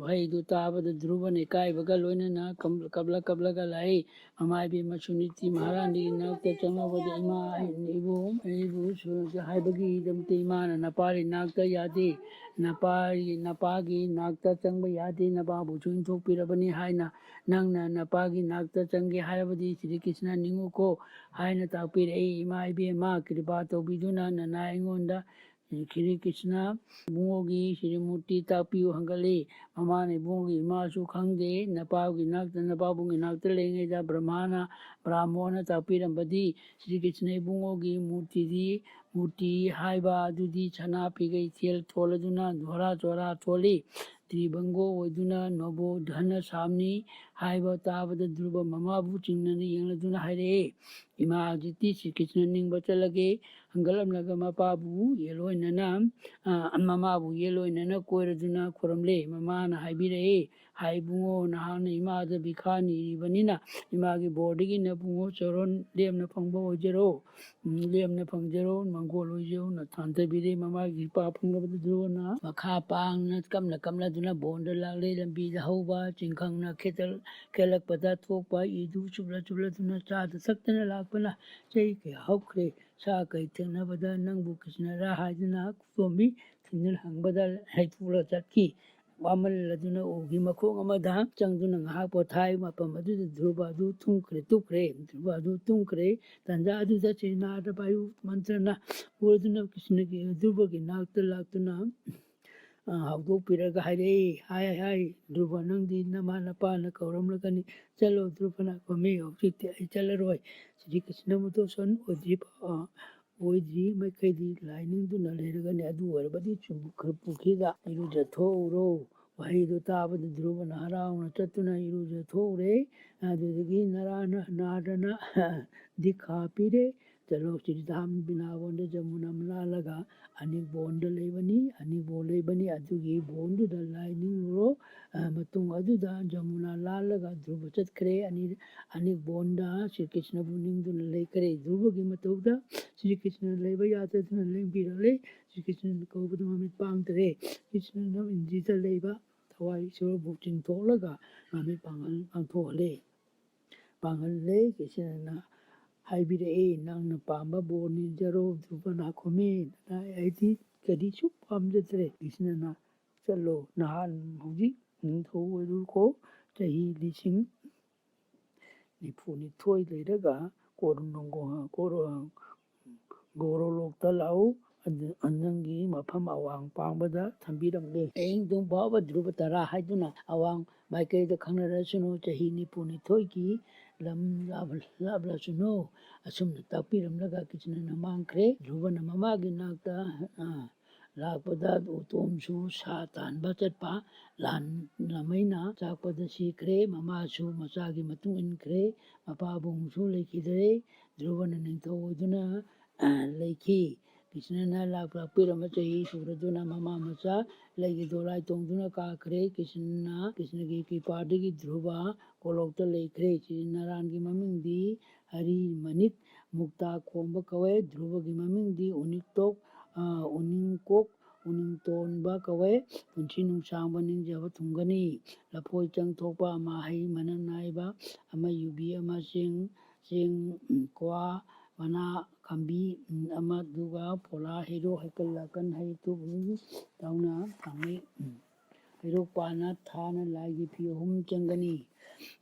ꯋꯥꯍꯩꯗꯨ ꯇꯥꯕꯗ ꯙ꯭ꯔꯨꯕꯅ ꯏꯀꯥꯏꯕꯒ ꯂꯣꯏꯅꯅ ꯀꯞꯂꯒ ꯂꯥꯛꯏ ꯃꯃꯥ ꯏꯕꯦꯝꯃ ꯁꯨꯅꯤꯇꯤ ꯃꯍꯥꯔꯥꯅꯤꯒꯤ ꯅꯥꯛꯇ ꯆꯪꯂꯕꯗ ꯏꯃꯥ ꯑꯩꯕꯨ ꯍꯥꯏꯕꯒꯤꯗꯃꯛꯇ ꯏꯃꯥꯅ ꯅꯄꯥꯒꯤ ꯅꯥꯛꯇ ꯌꯥꯗꯦ ꯅꯄꯥꯒꯤ ꯅꯥꯛꯇ ꯆꯪꯕ ꯌꯥꯗꯦ ꯅꯄꯥꯕꯨꯁꯨ ꯏꯟꯊꯣꯛꯄꯤꯔꯕꯅꯤ ꯍꯥꯏꯅ ꯅꯪꯅ ꯅꯄꯥꯒꯤ ꯅꯥꯛꯇ ꯆꯪꯒꯦ ꯍꯥꯏꯔꯕꯗꯤ ꯁ꯭ꯔꯤ ꯀ꯭ꯔꯤꯁꯅ ꯅꯤꯡꯉꯨꯀꯣ ꯍꯥꯏꯅ ꯇꯥꯛꯄꯤꯔꯛꯏ ꯏꯃꯥ ꯏꯕꯦꯝꯃ ꯀ꯭ꯔꯤꯄꯥ ꯇꯧꯕꯤꯗꯨꯅ ꯅꯅꯥ ꯑꯩꯉꯣꯟꯗ ꯁ꯭ꯔꯤ ꯀ꯭ꯔꯤꯁꯅ ꯏꯕꯨꯡꯉꯣꯒꯤ ꯁ꯭ꯔꯤꯃꯨꯔꯇꯤ ꯇꯥꯛꯄꯤꯌꯨ ꯍꯪꯒꯠꯂꯤ ꯃꯃꯥꯅ ꯏꯕꯨꯡꯉꯣꯒꯤ ꯏꯃꯥꯁꯨ ꯈꯪꯗꯦ ꯅꯄꯥꯕꯨꯡꯒꯤ ꯅꯥꯛꯇ ꯂꯩꯔꯤꯉꯩꯗ ꯕ꯭ꯔꯥꯍ꯭ꯃꯣꯅ ꯇꯥꯛꯄꯤꯔꯝꯕꯗꯤ ꯁ꯭ꯔꯤ ꯀ꯭ꯔꯤꯁꯅ ꯏꯕꯨꯡꯉꯣꯒꯤ ꯃꯨꯔꯇꯤ ꯍꯥꯏꯕ ꯑꯗꯨꯗꯤ ꯁꯅꯥ ꯐꯤꯒꯩꯊꯦꯜ ꯊꯣꯜꯂꯗꯨꯅ ꯙꯣꯔꯥ ꯆꯣꯔꯥ ꯊꯣꯜꯂꯤ ꯇ꯭ꯔꯤꯕꯪꯒꯣ ꯑꯣꯏꯗꯨꯅ ꯅꯣꯕꯣ ꯙꯅ ꯁꯥꯝꯅꯤ ꯍꯥꯏꯕ ꯇꯥꯕꯗ ꯙ꯭ꯔꯨꯕ ꯃꯃꯥꯕꯨ ꯆꯤꯡꯅꯅ ꯌꯦꯡꯂꯗꯨꯅ ꯍꯥꯏꯔꯛꯑꯦ ꯏꯃꯥ ꯍꯧꯖꯤꯛꯇꯤ ꯁ꯭ꯔꯤ ꯀ꯭ꯔꯤꯁꯅ ꯅꯤꯡꯕ ꯆꯠꯂꯒꯦ ꯍꯪꯒꯠꯂꯝꯂꯒ ꯃꯃꯥꯕꯨ ꯌꯦꯜꯂꯣꯏꯅꯅ ꯀꯣꯏꯔꯗꯨꯅ ꯈꯨꯔꯝꯂꯦ ꯃꯃꯥꯅ ꯍꯥꯏꯕꯤꯔꯛꯑꯦ ꯍꯥꯏ ꯏꯕꯨꯡꯉꯣ ꯅꯍꯥꯛꯅ ꯏꯃꯥꯗ ꯚꯤꯈꯥ ꯅꯤꯔꯤꯕꯅꯤꯅ ꯏꯃꯥꯒꯤ ꯕꯣꯔꯗꯒꯤ ꯅꯕꯨꯡꯉꯣ ꯆꯔꯣꯟ ꯂꯦꯝꯅ ꯐꯪꯖꯔꯣ ꯃꯪꯒꯣꯜ ꯑꯣꯏꯖꯔꯣ ꯊꯥꯟꯊꯕꯤꯔꯦ ꯃꯃꯥꯒꯤ ꯀ꯭ꯔꯤꯄꯥ ꯐꯪꯂꯕꯗ ꯙ꯭ꯔꯨꯕꯅ ꯃꯈꯥ ꯄꯥꯡꯅ ꯀꯝꯂꯗꯨꯅ ꯕꯣꯟꯗ ꯂꯥꯛꯂꯦ ꯂꯝꯕꯤꯗ ꯍꯧꯕ ꯆꯤꯡꯈꯪꯅ ꯈꯦꯠꯂꯛꯄꯗ ꯊꯣꯛꯄ ꯏꯗꯨ ꯆꯨꯞꯂꯗꯨꯅ ꯆꯥꯗ ꯊꯛꯇꯅ ꯂꯥꯛꯄꯅ ꯆꯍꯤ ꯀꯌꯥ ꯍꯧꯈ꯭ꯔꯦ ꯁꯥ ꯀꯩ ꯊꯦꯡꯅꯕꯗ ꯅꯪꯕꯨ ꯀ꯭ꯔꯤꯁꯅꯔꯥ ꯍꯥꯏꯗꯨꯅ ꯇꯣꯝꯕꯤ ꯊꯤꯟꯗꯨꯅ ꯍꯪꯕꯗ ꯍꯩꯊꯨꯔ ꯆꯠꯈꯤ ꯋꯥꯃꯜꯂꯗꯨꯅ ꯎꯒꯤ ꯃꯈꯣꯡ ꯑꯃꯗ ꯆꯪꯗꯨꯅ ꯉꯥꯏꯍꯥꯛ ꯄꯣꯊꯥꯏ ꯃꯐꯝ ꯑꯗꯨꯗ ꯙ꯭ꯔꯨꯕ ꯑꯗꯨ ꯇꯨꯝꯈ꯭ꯔꯦ ꯙ꯭ꯔꯨꯕ ꯑꯗꯨ ꯇꯨꯝꯈ꯭ꯔꯦ ꯇꯟꯖꯥ ꯑꯗꯨꯗ ꯆꯦꯅꯥꯗ ꯚꯥꯌꯨ ꯃꯟꯇ꯭ꯔꯅ ꯄꯨꯔꯗꯨꯅ ꯀ꯭ꯔꯤꯁꯅꯒꯤ ꯙ꯭ꯔꯨꯕꯒꯤ ꯅꯥꯛꯇ ꯂꯥꯛꯇꯨꯅ ꯍꯧꯗꯣꯛꯄꯤꯔꯒ ꯍꯥꯏꯔꯛꯏ ꯍꯥꯏ ꯙ꯭ꯔꯨꯕ ꯅꯪꯗꯤ ꯅꯃꯥ ꯅꯄꯥꯅ ꯀꯧꯔꯝꯂꯒꯅꯤ ꯆꯠꯂꯣ ꯙ꯭ꯔꯨꯕꯅ ꯈꯨꯝꯃꯤ ꯍꯧꯖꯤꯛꯇꯤ ꯑꯩ ꯆꯠꯂꯔꯣꯏ ꯁ꯭ꯔꯤ ꯀ꯭ꯔꯤꯁꯅ ꯃꯇꯣꯁꯟ ꯑꯣꯏꯗ꯭ꯔꯤ ꯃꯈꯩꯗꯤ ꯂꯥꯏꯅꯤꯡꯗꯨꯅ ꯂꯩꯔꯒꯅꯤ ꯑꯗꯨ ꯑꯣꯏꯔꯕꯗꯤ ꯄꯨꯈ꯭ꯔꯤꯗ ꯏꯔꯨꯖꯊꯣꯛꯎꯔꯣ ꯋꯥꯍꯩꯗꯨ ꯇꯥꯕꯗ ꯙ꯭ꯔꯨꯕꯅ ꯍꯔꯥꯎꯅ ꯆꯠꯇꯨꯅ ꯏꯔꯨꯖꯊꯣꯛꯎꯔꯦ ꯑꯗꯨꯗꯒꯤ ꯅꯥꯔꯗꯅ ꯗꯤꯈꯥ ꯄꯤꯔꯦ ꯆꯠꯂꯣ ꯁꯤꯔꯤꯙꯥꯝ ꯕꯤꯅꯥꯕꯣꯟꯗ ꯖꯃꯨꯅꯥ ꯂꯥꯜꯂꯒ ꯑꯅꯤꯛꯕꯣꯟꯗ ꯂꯩꯕꯅꯤ ꯑꯗꯨꯒꯤ ꯕꯣꯟꯗꯨꯗ ꯂꯥꯏ ꯅꯤꯡꯉꯨꯔꯣ ꯃꯇꯨꯡ ꯑꯗꯨꯗ ꯖꯃꯨꯅꯥ ꯂꯥꯜꯂꯒ ꯙ꯭ꯔꯨꯕ ꯆꯠꯈ꯭ꯔꯦ ꯑꯅꯤꯛꯕꯣꯟꯗ ꯁ꯭ꯔꯤ ꯀ꯭ꯔꯤꯁꯅꯕꯨ ꯅꯤꯡꯗꯨꯅ ꯂꯩꯈ꯭ꯔꯦ ꯙ꯭ꯔꯨꯕꯒꯤ ꯃꯇꯧꯗ ꯁ꯭ꯔꯤ ꯀ꯭ꯔꯤꯁꯅ ꯂꯩꯕ ꯌꯥꯗꯗꯨꯅ ꯂꯦꯡꯕꯤꯔꯛꯂꯦ ꯁ꯭ꯔꯤ ꯀ꯭ꯔꯤꯁꯅ ꯀꯧꯕꯗ ꯃꯃꯤꯠ ꯄꯥꯡꯗ꯭ꯔꯦ ꯀ꯭ꯔꯤꯁꯅꯅ ꯏꯟꯗ꯭ꯔꯤꯗ ꯂꯩꯕ ꯊꯋꯥꯏ ꯏꯁꯣꯔꯕꯨ ꯆꯤꯡꯊꯣꯛꯂꯒ ꯃꯃꯤꯠ ꯄꯥꯡꯍꯜꯂꯦ ꯀ꯭ꯔꯤꯁꯅꯅ ꯍꯥꯏꯕꯤꯔꯛꯑꯦ ꯅꯪꯅ ꯄꯥꯝꯕ ꯕꯣꯔ ꯅꯤꯖꯔꯣ ꯙ꯭ꯔꯨꯕꯅ ꯈꯨꯝꯃꯤ ꯑꯩꯗꯤ ꯀꯔꯤꯁꯨ ꯄꯥꯝꯖꯗ꯭ꯔꯦ ꯀ꯭ꯔꯤꯁꯅꯅ ꯆꯠꯂꯣ ꯅꯍꯥꯟ ꯍꯧꯖꯤꯛ ꯅꯤꯡꯊꯧ ꯑꯣꯏꯔꯨꯀꯣ ꯆꯍꯤ 92 ꯂꯩꯔꯒ ꯒꯣꯔꯣꯂꯣꯛꯇ ꯂꯥꯛꯎ ꯅꯪꯒꯤ ꯃꯐꯝ ꯑꯋꯥꯡ ꯄꯥꯡꯕꯗ ꯊꯝꯕꯤꯔꯝꯂꯦ ꯍꯌꯦꯡ ꯇꯨꯡ ꯐꯥꯎꯕ ꯙ꯭ꯔꯨꯕ ꯇꯔꯥ ꯍꯥꯏꯗꯨꯅ ꯑꯋꯥꯡ ꯃꯥꯏꯀꯩꯗ ꯈꯪꯅꯔꯁꯨꯅꯨ ꯆꯍꯤ 92ꯒꯤ ꯂꯝ ꯂꯥꯞꯂꯁꯨꯅꯨ ꯑꯁꯨꯝꯅ ꯇꯥꯛꯄꯤꯔꯝꯂꯒ ꯀ꯭ꯔꯤꯁꯅꯅ ꯃꯥꯡꯈ꯭ꯔꯦ ꯙ꯭ꯔꯨꯕꯅ ꯃꯃꯥꯒꯤ ꯅꯥꯛꯇ ꯂꯥꯛꯄꯗ ꯎꯇꯣꯝꯁꯨ ꯁꯥ ꯇꯥꯟꯕ ꯆꯠꯄ ꯂꯥꯟꯃꯩꯅ ꯆꯥꯛꯄꯗ ꯁꯤꯈ꯭ꯔꯦ ꯃꯃꯥꯁꯨ ꯃꯆꯥꯒꯤ ꯃꯇꯨꯡ ꯏꯟꯈ꯭ꯔꯦ ꯃꯄꯥꯕꯨꯡꯁꯨ ꯂꯩꯈꯤꯗ꯭ꯔꯦ ꯙ꯭ꯔꯨꯕꯅ ꯅꯤꯡꯊꯧ ꯑꯣꯏꯗꯨꯅ ꯂꯩꯈꯤ ꯀ꯭ꯔꯤꯁꯅꯅ ꯂꯥꯛꯄꯤꯔꯝꯕ ꯆꯍꯤ ꯁꯨꯔꯗꯨꯅ ꯃꯃꯥ ꯃꯆꯥ ꯂꯩꯒꯤ ꯗꯣꯂꯥꯏ ꯇꯣꯡꯗꯨꯅ ꯀꯥꯈ꯭ꯔꯦ ꯀ꯭ꯔꯤꯁꯅꯒꯤ ꯀ꯭ꯔꯤꯄꯥꯗꯒꯤ ꯙ꯭ꯔꯨꯕ ꯒꯣꯂꯣꯛꯇ ꯂꯩꯈ꯭ꯔꯦ ꯅꯔꯥꯟꯒꯤ ꯃꯃꯤꯡꯗꯤ ꯍꯔꯤ ꯃꯅꯤꯛ ꯃꯨꯛꯇꯥ ꯈꯣꯡꯕ ꯀꯧꯋꯦ ꯙ꯭ꯔꯨꯕꯒꯤ ꯃꯃꯤꯡꯗꯤ ꯎꯅꯤꯡꯇꯣꯟꯕ ꯀꯧꯋꯦ ꯄꯨꯟꯁꯤ ꯅꯨꯡꯁꯥꯡꯕ ꯅꯤꯡꯖꯕ ꯊꯨꯡꯒꯅꯤ ꯂꯐꯣꯏ ꯆꯪꯊꯣꯛꯄ ꯑꯃ ꯍꯩ ꯃꯅꯝ ꯅꯥꯏꯕ ꯑꯃ ꯌꯨꯕꯤ ꯑꯃ ꯆꯦꯡ ꯀ꯭ꯋꯥ ꯃꯅꯥ ꯈꯝꯕꯤ ꯑꯃꯗꯨꯒ ꯐꯣꯂꯥ ꯍꯩꯔꯣꯛ ꯍꯩꯀꯜ ꯂꯥꯀꯟ ꯍꯩ ꯇꯨꯞ ꯇꯧꯅ ꯊꯥꯡꯃꯩ ꯍꯩꯔꯣꯛ ꯄꯥꯅ ꯊꯥꯅ ꯂꯥꯏꯒꯤ ꯐꯤ 3 ꯆꯪꯒꯅꯤ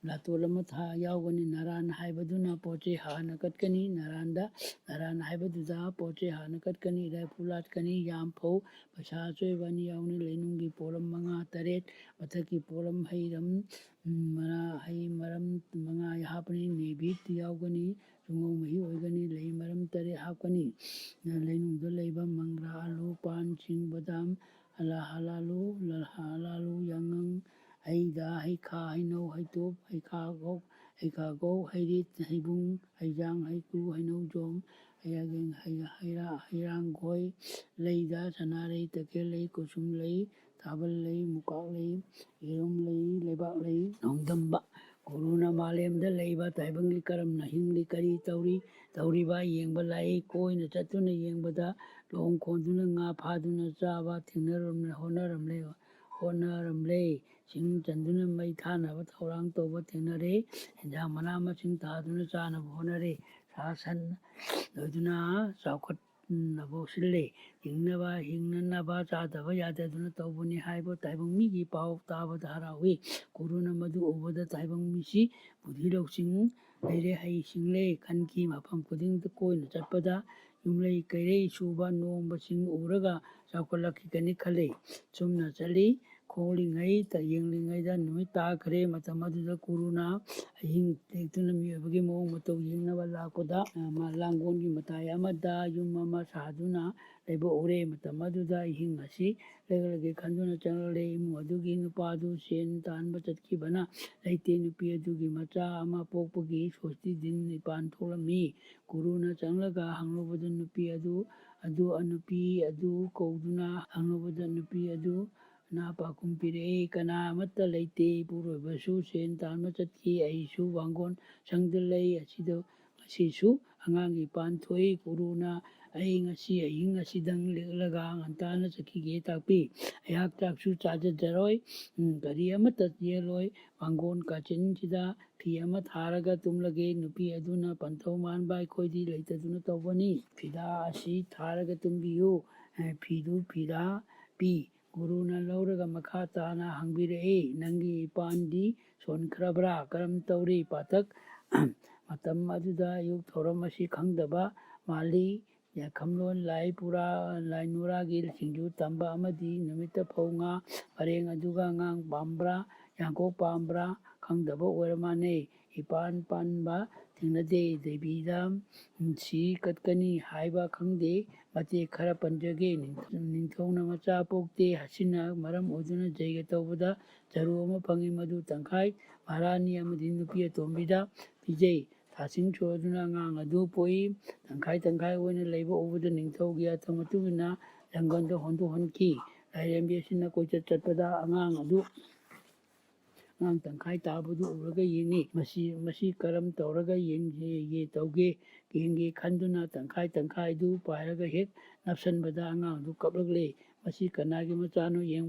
ꯂꯥꯇꯣꯜ ꯑꯃ ꯌꯥꯎꯒꯅꯤ ꯅꯔꯥꯟ ꯍꯥꯏꯕꯗꯨꯅ ꯄꯣꯠꯆꯩ ꯍꯥꯟꯅ ꯀꯠꯀꯅꯤ ꯅꯔꯥꯟ ꯍꯥꯏꯕꯗꯨꯗ ꯄꯣꯠꯆꯩ ꯍꯥꯟꯅ ꯀꯠꯀꯅꯤ ꯏꯔꯥꯏꯄꯨ ꯂꯥꯠꯀꯅꯤ ꯌꯥꯝ ꯐꯧ ꯄꯩꯁꯥ ꯑꯆꯣꯏꯕ ꯑꯅꯤ ꯌꯥꯎꯅꯤ ꯂꯩꯅꯨꯡꯒꯤ ꯄꯣꯠꯂꯝ 5-8 ꯃꯊꯛꯀꯤ ꯄꯣꯠꯂꯝ ꯍꯩ ꯃꯔꯝ 5 ꯍꯥꯞꯄꯅꯤ ꯅꯦꯕꯤꯠ ꯌꯥꯎꯒꯅꯤ ꯆꯨꯉꯧ ꯃꯍꯤ ꯑꯣꯏꯒꯅꯤ ꯂꯩ ꯃꯔꯝ 9 ꯍꯥꯞꯀꯅꯤ ꯂꯩꯅꯨꯡꯗ ꯂꯩꯕ ꯃꯪꯒ꯭ꯔꯥ ꯑꯂꯨ ꯄꯥꯟ ꯁꯤꯡ ꯕꯗꯥꯝ ꯍꯂꯥꯂꯨ ꯌꯥꯉꯪ ꯍꯩꯗ ꯍꯩꯈꯥ ꯍꯩꯅꯧ ꯍꯩꯇꯨꯞ ꯍꯩꯈꯥꯒꯧ ꯍꯩꯔꯤꯠ ꯍꯩꯕꯨꯡ ꯍꯩꯖꯥꯡ ꯍꯩꯀ꯭ꯔꯨ ꯍꯩꯅꯧꯖꯣꯝ ꯍꯩꯔꯥꯡꯈꯣꯏ ꯂꯩꯗ ꯁꯅꯥꯔꯩ ꯇꯈꯦꯜꯂꯩ ꯀꯨꯁꯨꯝ ꯂꯩ ꯊꯥꯕꯜ ꯂꯩ ꯃꯨꯀꯥꯛ ꯂꯩ ꯌꯦꯔꯨꯝ ꯂꯩ ꯂꯩꯕꯥꯛ ꯂꯩ ꯅꯣꯡꯗꯝꯕ ꯒꯨꯔꯨꯅ ꯃꯥꯂꯦꯝꯗ ꯂꯩꯕ ꯇꯥꯏꯕꯪꯒꯤ ꯀꯔꯝꯅ ꯍꯤꯡꯂꯤ ꯀꯔꯤ ꯇꯧꯔꯤꯕ ꯌꯦꯡꯕ ꯂꯥꯛꯏ ꯀꯣꯏꯅ ꯆꯠꯇꯨꯅ ꯌꯦꯡꯕꯗ ꯂꯣꯡ ꯈꯣꯟꯗꯨꯅ ꯉꯥ ꯐꯥꯗꯨꯅ ꯆꯥꯕ ꯍꯣꯠꯅꯔꯝꯂꯦ ꯁꯤꯡ ꯆꯟꯗꯨꯅ ꯃꯩ ꯊꯥꯅꯕ ꯊꯧꯔꯥꯡ ꯇꯧꯕ ꯊꯦꯡꯅꯔꯦ ꯏꯟꯖꯥꯡ ꯃꯅꯥ ꯃꯁꯤꯡ ꯊꯥꯗꯨꯅ ꯆꯥꯅꯕ ꯍꯣꯠꯅꯔꯦ ꯁꯥ ꯁꯟ ꯂꯣꯏꯗꯨꯅ ꯆꯥꯎꯈꯠꯅꯕ ꯁꯤꯜꯂꯦ ꯍꯤꯡꯅꯅꯕ ꯆꯥꯗꯕ ꯌꯥꯗꯗꯨꯅ ꯇꯧꯕꯅꯤ ꯍꯥꯏꯕ ꯇꯥꯏꯕꯪ ꯃꯤꯒꯤ ꯄꯥꯎ ꯇꯥꯕꯗ ꯍꯔꯥꯎꯏ ꯒꯨꯔꯨꯅ ꯃꯗꯨ ꯎꯕꯗ ꯇꯥꯏꯕꯪ ꯃꯤꯁꯤ ꯕꯨꯙꯤ ꯂꯧꯁꯤꯡ ꯂꯩꯔꯦ ꯍꯩ ꯁꯤꯡꯂꯦ ꯈꯟꯈꯤ ꯃꯐꯝ ꯈꯨꯗꯤꯡꯗ ꯀꯣꯏꯅ ꯆꯠꯄꯗ ꯌꯨꯝꯂꯩ ꯀꯩꯔꯩ ꯁꯨꯕ ꯅꯣꯝꯕꯁꯤꯡ ꯎꯔꯒ ꯆꯥꯎꯈꯠꯂꯛꯈꯤꯒꯅꯤ ꯈꯜꯂꯤ ꯆꯨꯝꯅ ꯆꯠꯂꯤ ꯌꯦꯡꯂꯤꯉꯩꯗ ꯅꯨꯃꯤꯠ ꯇꯥꯈ꯭ꯔꯦ ꯃꯇꯝ ꯑꯗꯨꯗ ꯒꯨꯔꯨꯅ ꯑꯍꯤꯡ ꯂꯦꯛꯇꯨꯅ ꯃꯤꯑꯣꯏꯕꯒꯤ ꯃꯑꯣꯡ ꯃꯇꯧ ꯌꯦꯡꯅꯕ ꯂꯥꯛꯄꯗ ꯂꯥꯡꯒꯣꯜꯒꯤ ꯃꯇꯥꯏ ꯑꯃꯗ ꯌꯨꯝ ꯑꯃ ꯁꯥꯗꯨꯅ ꯂꯩꯕ ꯎꯔꯦ ꯃꯇꯝ ꯑꯗꯨꯗ ꯑꯍꯤꯡ ꯑꯁꯤ ꯂꯦꯛꯂꯒꯦ ꯈꯟꯗꯨꯅ ꯆꯪꯂꯛꯂꯦ ꯏꯃꯨꯡ ꯑꯗꯨꯒꯤ ꯅꯨꯄꯥꯗꯨ ꯁꯦꯟ ꯇꯥꯟꯕ ꯆꯠꯈꯤꯕꯅ ꯂꯩꯇꯦ ꯅꯨꯄꯤ ꯑꯗꯨꯒꯤ ꯃꯆꯥ ꯑꯃ ꯄꯣꯛꯄꯒꯤ ꯁꯣꯁꯇꯤ ꯗꯤꯟ 9 ꯊꯣꯛꯂꯝꯃꯤ ꯒꯨꯔꯨꯅ ꯆꯪꯂꯒ ꯍꯪꯂꯨꯕꯗ ꯅꯨꯄꯤ ꯑꯗꯨ ꯀꯧꯗꯨꯅ ꯍꯪꯂꯨꯕꯗ ꯅꯨꯄꯤ ꯑꯗꯨ ꯅꯥ ꯄꯥꯎꯈꯨꯝ ꯄꯤꯔꯛꯏ ꯀꯅꯥ ꯑꯃꯠꯇ ꯂꯩꯇꯦ ꯏꯄꯨꯔꯣꯏꯕꯁꯨ ꯁꯦꯟ ꯇꯥꯟꯕ ꯆꯠꯈꯤ ꯑꯩꯁꯨ ꯋꯥꯡꯒꯣꯟ ꯁꯪꯗ ꯂꯩ ꯉꯁꯤꯁꯨ ꯑꯉꯥꯡꯒꯤ ꯏꯄꯥꯟ ꯊꯣꯛꯏ ꯒꯨꯔꯨꯅ ꯑꯩ ꯉꯁꯤ ꯑꯍꯤꯡ ꯑꯁꯤꯗꯪ ꯂꯦꯛꯂꯒ ꯉꯟꯇꯥꯅ ꯆꯠꯈꯤꯒꯦ ꯇꯥꯛꯄꯤ ꯑꯩꯍꯥꯛ ꯆꯥꯛꯁꯨ ꯆꯥꯖꯔꯣꯏ ꯀꯔꯤ ꯑꯃꯠꯇ ꯌꯦꯜꯂꯣꯏ ꯋꯥꯡꯒꯣꯟ ꯀꯥꯆꯤꯟꯁꯤꯗ ꯐꯤ ꯑꯃ ꯊꯥꯔꯒ ꯇꯨꯝꯂꯒꯦ ꯅꯨꯄꯤ ꯑꯗꯨꯅ ꯄꯟꯊꯧ ꯃꯥꯟꯕ ꯑꯩꯈꯣꯏꯗꯤ ꯂꯩꯇꯗꯨꯅ ꯇꯧꯕꯅꯤ ꯐꯤꯗꯥ ꯑꯁꯤ ꯊꯥꯔꯒ ꯇꯨꯝꯕꯤꯌꯨ ꯐꯤꯗꯨ ꯐꯤꯗꯥ ꯄꯤ ꯒꯨꯔꯨꯅ ꯂꯧꯔꯒ ꯃꯈꯥ ꯇꯥꯅ ꯍꯪꯕꯤꯔꯛꯏ, ꯅꯪꯒꯤ ꯏꯄꯥꯟꯗꯤ ꯁꯣꯟꯈ꯭ꯔꯕ꯭ꯔꯥ? ꯀꯔꯝ ꯇꯧꯔꯤ? ꯄꯥꯊꯛ ꯃꯇꯝ ꯑꯗꯨꯗ ꯑꯌꯨꯛ ꯊꯧꯔꯝ ꯑꯁꯤ ꯈꯪꯗꯕ ꯃꯥꯜꯂꯤ. ꯌꯥꯈꯝꯂꯣꯟ ꯂꯥꯏ ꯅꯨꯔꯥꯒꯤ ꯁꯤꯡꯖꯨ ꯇꯝꯕ ꯑꯃꯗꯤ ꯅꯨꯃꯤꯠꯇ ꯐꯧ ꯉꯥ ꯄꯔꯦꯡ ꯑꯗꯨꯒ ꯉꯥꯡ ꯄꯥꯝꯕ꯭ꯔꯥ ꯌꯥꯡꯀꯣꯛ ꯄꯥꯝꯕ꯭ꯔꯥ ꯈꯪꯗꯕ ꯑꯣꯏꯔ ꯃꯥꯟꯅꯩ. ꯏꯄꯥꯟ ꯄꯥꯟꯕ ꯊꯦꯡꯅꯗꯦ. ꯗꯦꯕꯤꯗ ꯁꯤ ꯀꯠꯀꯅꯤ ꯍꯥꯏꯕ ꯈꯪꯗꯦ. ꯃꯇꯦꯛ ꯈꯔ ꯄꯟꯖꯒꯦ. ꯅꯤꯡꯊꯧꯅ ꯃꯆꯥ ꯄꯣꯛꯇꯦ. ꯑꯁꯤꯅ ꯃꯔꯝ ꯑꯣꯏꯗꯨꯅ ꯖꯩꯒ ꯇꯧꯕꯗ ꯆꯔꯨ ꯑꯃ ꯐꯪꯏ. ꯃꯗꯨ ꯇꯪꯈꯥꯏ ꯃꯍꯥꯔꯥꯅꯤ ꯑꯃꯗꯤ ꯅꯨꯄꯤ ꯑꯇꯣꯝꯕꯤꯗ ꯄꯤꯖꯩ. ꯊꯥꯁꯤꯡ ꯁꯣꯏꯗꯨꯅ ꯑꯉꯥꯡ ꯑꯗꯨ ꯄꯣꯛꯏ. ꯇꯪꯈꯥꯏ ꯇꯪꯈꯥꯏ ꯑꯣꯏꯅ ꯂꯩꯕ ꯎꯕꯗ ꯅꯤꯡꯊꯧꯒꯤ ꯌꯥꯊꯪ ꯃꯇꯨꯡꯏꯟꯅ ꯖꯪꯒꯜꯗ ꯍꯣꯟꯗꯣꯛꯍꯟꯈꯤ. ꯂꯥꯏꯔꯦꯝꯕꯤ ꯑꯁꯤꯅ ꯀꯣꯏꯆꯠ ꯆꯠꯄꯗ ꯑꯉꯥꯡ ꯇꯪꯈꯥꯏ ꯇꯥꯕꯗꯨ ꯎꯔꯒ ꯌꯦꯡꯉꯤ. ꯃꯁꯤ ꯀꯔꯝ ꯇꯧꯔꯒ ꯇꯧꯒꯦ ꯌꯦꯡꯒꯦ ꯈꯟꯗꯨꯅ ꯇꯪꯈꯥꯏ ꯇꯪꯈꯥꯏꯗꯨ ꯄꯥꯏꯔꯒ ꯍꯦꯛ ꯅꯞꯁꯟꯕꯗ ꯑꯉꯥꯡꯗꯨ ꯀꯞꯂꯛꯂꯦ. ꯃꯁꯤ ꯀꯅꯥꯒꯤ ꯃꯆꯥꯅꯣ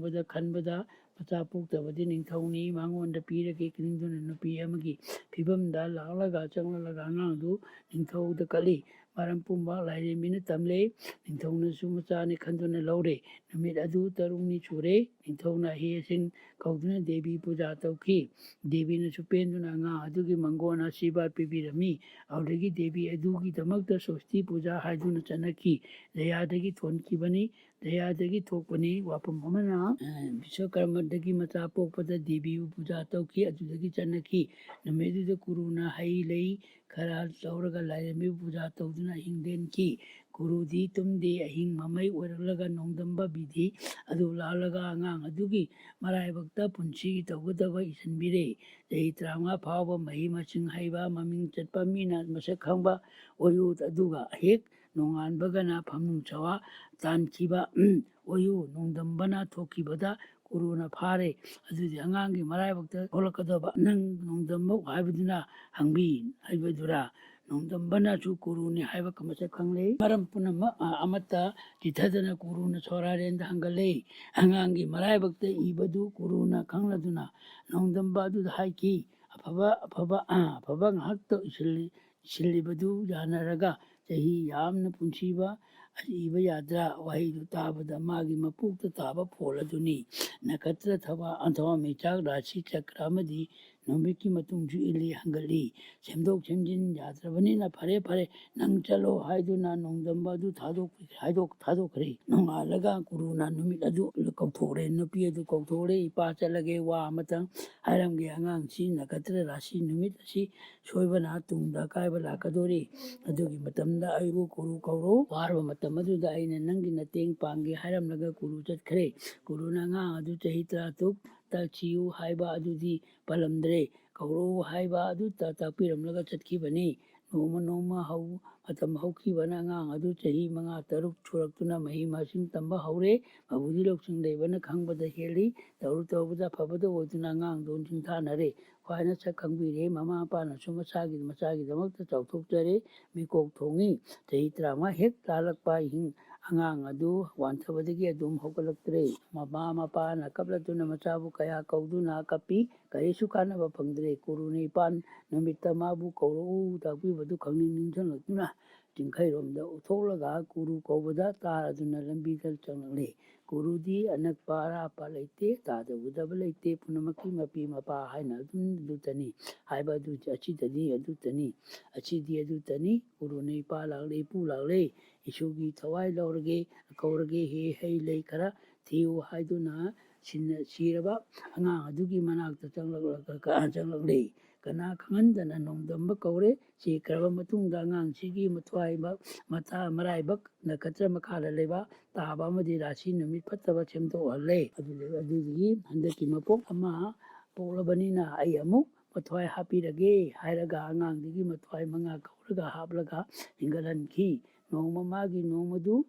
ꯈꯟꯕꯗ ꯃꯆꯥ ꯄꯣꯛꯇꯕꯗꯤ ꯅꯤꯡꯊꯧꯅꯤ. ꯃꯉꯣꯟꯗ ꯄꯤꯔꯒꯦ ꯈꯟꯗꯨꯅ ꯅꯨꯄꯤ ꯑꯃꯒꯤ ꯐꯤꯕꯝꯗ ꯆꯪꯂꯛꯂꯒ ꯑꯉꯥꯡꯗꯨ ꯅꯤꯡꯊꯧꯗ ꯀꯠꯂꯤ. ꯃꯔꯝ ꯄꯨꯝꯕ ꯂꯥꯏꯔꯦꯝꯕꯤꯅ ꯇꯝꯂꯦ. ꯅꯤꯡꯊꯧꯅꯁꯨ ꯃꯆꯥꯅꯤ ꯈꯟꯗꯨꯅ ꯂꯧꯔꯦ. ꯅꯨꯃꯤꯠ ꯑꯗꯨ 3ꯅꯤ ꯁꯨꯔꯦ. ꯅꯤꯡꯊꯧꯅ ꯑꯍꯦ-ꯑꯁꯤꯡ ꯀꯧꯗꯨꯅ ꯗꯦꯕꯤ ꯄꯨꯖꯥ ꯇꯧꯈꯤ. ꯗꯦꯕꯤꯅꯁꯨ ꯄꯦꯟꯗꯨꯅ ꯑꯉꯥꯡ ꯑꯗꯨꯒꯤ ꯃꯪꯒꯣꯟ ꯑꯁꯤꯔꯕꯥꯗ ꯄꯤꯕꯤꯔꯝꯃꯤ. ꯑꯗꯨꯗꯒꯤ ꯗꯦꯕꯤ ꯑꯗꯨꯒꯤꯗꯃꯛꯇ ꯁꯣꯁꯇꯤ ꯄꯨꯖꯥ ꯍꯥꯏꯗꯨꯅ ꯆꯠꯅꯈꯤ. ꯗꯌꯥꯗꯒꯤ ꯊꯣꯛꯄꯅꯤ. ꯋꯥꯐꯝ ꯑꯃꯅ ꯕꯤꯁ꯭ꯋꯀꯔꯃꯗꯒꯤ ꯃꯆꯥ ꯄꯣꯛꯄꯗ ꯗꯦꯕꯤꯕꯨ ꯄꯨꯖꯥ ꯇꯧꯈꯤ. ꯑꯗꯨꯗꯒꯤ ꯆꯠꯅꯈꯤ. ꯅꯨꯃꯤꯠ ꯑꯗꯨꯗ ꯒꯨꯔꯨꯅ ꯍꯩ ꯂꯩ ꯈꯔ ꯂꯧꯔꯒ ꯂꯥꯏꯔꯦꯝꯕꯤꯕꯨ ꯄꯨꯖꯥ ꯇꯧꯗꯨꯅ ꯑꯍꯤꯡ ꯂꯦꯟꯈꯤ. ꯒꯨꯔꯨꯗꯤ ꯇꯨꯝꯗꯦ. ꯑꯍꯤꯡ ꯃꯃꯩ ꯑꯣꯏꯔꯛꯂꯒ ꯅꯣꯡꯗꯝꯕ ꯕꯤꯙꯤ ꯑꯗꯨ ꯂꯥꯜꯂꯒ ꯑꯉꯥꯡ ꯑꯗꯨꯒꯤ ꯃꯔꯥꯏꯕꯛꯇ ꯄꯨꯟꯁꯤꯒꯤ ꯇꯧꯒꯗꯕ ꯏꯁꯤꯟꯕꯤꯔꯦ. ꯆꯍꯤ 35 ꯐꯥꯎꯕ ꯃꯍꯩ ꯃꯁꯤꯡ ꯍꯩꯕ ꯃꯃꯤꯡ ꯆꯠꯄ ꯃꯤꯅ ꯃꯁꯛ ꯈꯪꯕ ꯑꯣꯏꯌꯨ. ꯑꯗꯨꯒ ꯍꯦꯛ ꯅꯣꯡꯉꯥꯟꯕꯒꯅ ꯐꯝꯅꯨꯡ ꯆꯋꯥ ꯇꯥꯟꯈꯤꯕ ꯑꯣꯏꯌꯨ. ꯅꯣꯡꯗꯝꯕꯅ ꯊꯣꯛꯈꯤꯕꯗ ꯒꯨꯔꯨꯅ ꯐꯥꯔꯦ. ꯑꯗꯨꯗꯤ ꯑꯉꯥꯡꯒꯤ ꯃꯔꯥꯏꯕꯛꯇ ꯊꯣꯛꯂꯛꯀꯗꯕ ꯅꯪ ꯅꯣꯡꯗꯝꯕ ꯍꯥꯏꯕꯗꯨꯅ ꯍꯥꯏꯕꯗꯨꯔꯥ? ꯅꯣꯡꯗꯝꯕꯅꯁꯨ ꯒꯨꯔꯨꯅꯤ ꯍꯥꯏꯕ ꯃꯁꯛ ꯈꯪꯂꯦ. ꯃꯔꯝ ꯄꯨꯝꯅꯃꯛ ꯑꯃꯠꯇ ꯆꯤꯊꯗꯅ ꯒꯨꯔꯨꯅ ꯁꯣꯔꯥꯔꯦꯟꯗ ꯍꯪꯒꯠꯂꯦ. ꯑꯉꯥꯡꯒꯤ ꯃꯔꯥꯏꯕꯛꯇ ꯏꯕꯗꯨ ꯒꯨꯔꯨꯅ ꯈꯪꯂꯗꯨꯅ ꯅꯣꯡꯗꯝꯕ ꯑꯗꯨꯗ ꯍꯥꯏꯈꯤ, ꯑꯐꯕ ꯉꯥꯏꯍꯥꯛꯇ ꯏꯁꯤꯜꯂꯤꯕꯗꯨ ꯌꯥꯅꯔꯒ ꯆꯍꯤ ꯌꯥꯝꯅ ꯄꯨꯟꯁꯤꯕ ꯏꯕ ꯌꯥꯗ꯭ꯔꯥ? ꯋꯥꯍꯩꯗꯨ ꯇꯥꯕꯗ ꯃꯥꯒꯤ ꯃꯄꯣꯛꯇ ꯇꯥꯕ ꯐꯣꯜ ꯑꯗꯨꯅꯤ. ꯅꯈꯇ꯭ꯔ ꯊꯋꯥꯟꯃꯤꯆꯥꯛ ꯔꯥꯁꯤ ꯆꯀ꯭ꯔ ꯑꯃꯗꯤ ꯅꯨꯃꯤꯠꯀꯤ ꯃꯇꯨꯡꯁꯨ ꯏꯜꯂꯤ ꯍꯪꯒꯠꯂꯤ. ꯁꯦꯝꯗꯣꯛ ꯁꯦꯝꯖꯤꯟ ꯌꯥꯗ꯭ꯔꯕꯅꯤꯅ ꯐꯔꯦ ꯅꯪ ꯆꯠꯂꯣ ꯍꯥꯏꯗꯨꯅ ꯅꯣꯡꯗꯝꯕ ꯑꯗꯨ ꯊꯥꯗꯣꯛꯈ꯭ꯔꯦ. ꯅꯣꯡꯉꯥꯜꯂꯒ ꯒꯨꯔꯨꯅ ꯅꯨꯃꯤꯠ ꯑꯗꯨ ꯀꯧꯊꯣꯛꯔꯦ. ꯅꯨꯄꯤ ꯑꯗꯨ ꯀꯧꯊꯣꯛꯔꯦ. ꯏꯄꯥ ꯆꯠꯂꯒꯦ, ꯋꯥ ꯑꯃꯇꯪ ꯍꯥꯏꯔꯝꯒꯦ. ꯑꯉꯥꯡꯁꯤ ꯅꯈꯇ꯭ꯔ ꯔꯥꯁꯤ ꯅꯨꯃꯤꯠ ꯑꯁꯤ ꯁꯣꯏꯕꯅ ꯇꯨꯡꯗ ꯑꯀꯥꯏꯕ ꯂꯥꯛꯀꯗꯣꯔꯤ. ꯑꯗꯨꯒꯤ ꯃꯇꯝꯗ ꯑꯩꯕꯨ ꯒꯨꯔꯨ ꯀꯧꯔꯣ. ꯋꯥꯔꯕ ꯃꯇꯝ ꯑꯗꯨꯗ ꯑꯩꯅ ꯅꯪꯒꯤ ꯃꯇꯦꯡ ꯄꯥꯡꯒꯦ ꯍꯥꯏꯔꯝꯂꯒ ꯒꯨꯔꯨ ꯆꯠꯈ꯭ꯔꯦ. ꯒꯨꯔꯨꯅ ꯑꯉꯥꯡ ꯑꯗꯨ ꯆꯍꯤ 13 ꯊꯤꯌꯨ ꯍꯥꯏꯕ ꯑꯗꯨꯗꯤ ꯄꯜꯂꯝꯗ꯭ꯔꯦ. ꯀꯧꯔꯛꯎ ꯍꯥꯏꯕ ꯑꯗꯨ ꯇꯥꯛꯄꯤꯔꯝꯂꯒ ꯆꯠꯈꯤꯕꯅꯤ. ꯅꯣꯡꯃ ꯃꯇꯝ ꯍꯧꯈꯤꯕꯅ ꯑꯉꯥꯡ ꯑꯗꯨ ꯆꯍꯤ 5-6 ꯁꯨꯔꯛꯇꯨꯅ ꯃꯍꯩ ꯃꯁꯤꯡ ꯇꯝꯕ ꯍꯧꯔꯦ. ꯃꯕꯨꯗꯤ ꯂꯧꯁꯤꯡ ꯂꯩꯕꯅ ꯈꯪꯕꯗ ꯍꯦꯜꯂꯤ. ꯇꯧꯕꯗ ꯑꯐꯕꯗ ꯑꯣꯏꯗꯨꯅ ꯑꯉꯥꯡꯗꯣ ꯁꯤꯡꯊꯥꯅꯔꯦ. ꯈ꯭ꯋꯥꯏꯅ ꯁꯛ ꯈꯪꯕꯤꯔꯦ. ꯃꯃꯥ ꯃꯄꯥꯅꯁꯨ ꯃꯆꯥꯒꯤꯗꯃꯛꯇ ꯆꯥꯎꯊꯣꯛꯆꯔꯦ. ꯃꯤꯀꯣꯛ ꯊꯣꯡꯉꯤ. ꯆꯍꯤ 35 ꯍꯦꯛ ꯂꯥꯜꯂꯛꯄ ꯑꯉꯥꯡ ꯑꯗꯨ ꯋꯥꯟꯊꯕꯗꯒꯤ ꯑꯗꯨꯝ ꯍꯧꯒꯠꯂꯛꯇ꯭ꯔꯦ. ꯃꯃꯥ ꯃꯄꯥꯅ ꯀꯞꯂꯗꯨꯅ ꯃꯆꯥꯕꯨ ꯀꯌꯥ ꯀꯧꯗꯨꯅ ꯀꯞꯄꯤ. ꯀꯔꯤꯁꯨ ꯀꯥꯟꯅꯕ ꯐꯪꯗ꯭ꯔꯦ. ꯒꯨꯔꯨꯅ ꯏꯄꯥꯟ ꯅꯨꯃꯤꯠꯇ ꯃꯥꯕꯨ ꯀꯧꯔꯛꯎ ꯇꯥꯛꯄꯤꯕꯗꯨ ꯅꯤꯡꯁꯤꯡꯂꯛꯇꯨꯅ ꯆꯤꯡꯈꯩꯔꯣꯝꯗ ꯊꯣꯛꯂꯒ ꯒꯨꯔꯨ ꯀꯧꯕꯗ ꯇꯥꯔꯗꯨꯅ ꯂꯝꯕꯤꯗ ꯆꯪꯂꯛꯂꯦ. ꯒꯨꯔꯨꯗꯤ ꯑꯅꯛꯄ ꯑꯔꯥꯞꯄ ꯂꯩꯇꯦ, ꯇꯥꯗ ꯎꯗꯕ ꯂꯩꯇꯦ, ꯄꯨꯝꯅꯃꯛꯀꯤ ꯃꯄꯤ ꯃꯄꯥ ꯍꯥꯏꯅ ꯑꯗꯨꯇꯅꯤ ꯍꯥꯏꯕ ꯑꯗꯨꯇꯅꯤ. ꯒꯨꯔꯨꯅ ꯏꯄꯥ ꯂꯥꯛꯂꯦ, ꯏꯄꯨ ꯂꯥꯛꯂꯦ, ꯏꯁꯨꯒꯤ ꯊꯋꯥꯏ ꯀꯧꯔꯒꯦ, ꯍꯩ ꯂꯩ ꯈꯔ ꯊꯤꯌꯨ ꯍꯥꯏꯗꯨꯅ ꯁꯤꯔꯕ ꯑꯉꯥꯡ ꯑꯗꯨꯒꯤ ꯃꯅꯥꯛꯇ ꯆꯪꯂꯛꯂꯦ. ꯀꯅꯥ ꯈꯪꯍꯟꯗꯅ ꯅꯣꯡꯗꯝꯕ ꯀꯧꯔꯦ. ꯁꯤꯈ꯭ꯔꯕ ꯃꯇꯨꯡꯗ ꯑꯉꯥꯡꯁꯤꯒꯤ ꯃꯔꯥꯏꯕꯛ ꯅꯈꯇ꯭ꯔ ꯃꯈꯥꯗ ꯂꯩꯕ ꯇꯥꯕ ꯑꯃꯗꯤ ꯔꯥꯁꯤ ꯅꯨꯃꯤꯠ ꯐꯠꯇꯕ ꯁꯦꯝꯗꯣꯛꯍꯜꯂꯦ. ꯑꯗꯨꯗꯒꯤ ꯍꯟꯗꯛꯀꯤ ꯃꯄꯣꯛ ꯑꯃ ꯄꯣꯛꯂꯕꯅꯤꯅ ꯑꯩ ꯑꯃꯨꯛ ꯃꯊ꯭ꯋꯥꯏ ꯍꯥꯞꯄꯤꯔꯒꯦ ꯍꯥꯏꯔꯒ ꯑꯉꯥꯡꯗꯨꯒꯤ ꯃꯊ꯭ꯋꯥꯏ 5 ꯀꯧꯔꯒ ꯍꯥꯞꯂꯒ ꯍꯤꯡꯒꯠꯍꯟꯈꯤ. ꯅꯣꯡꯃꯗꯨ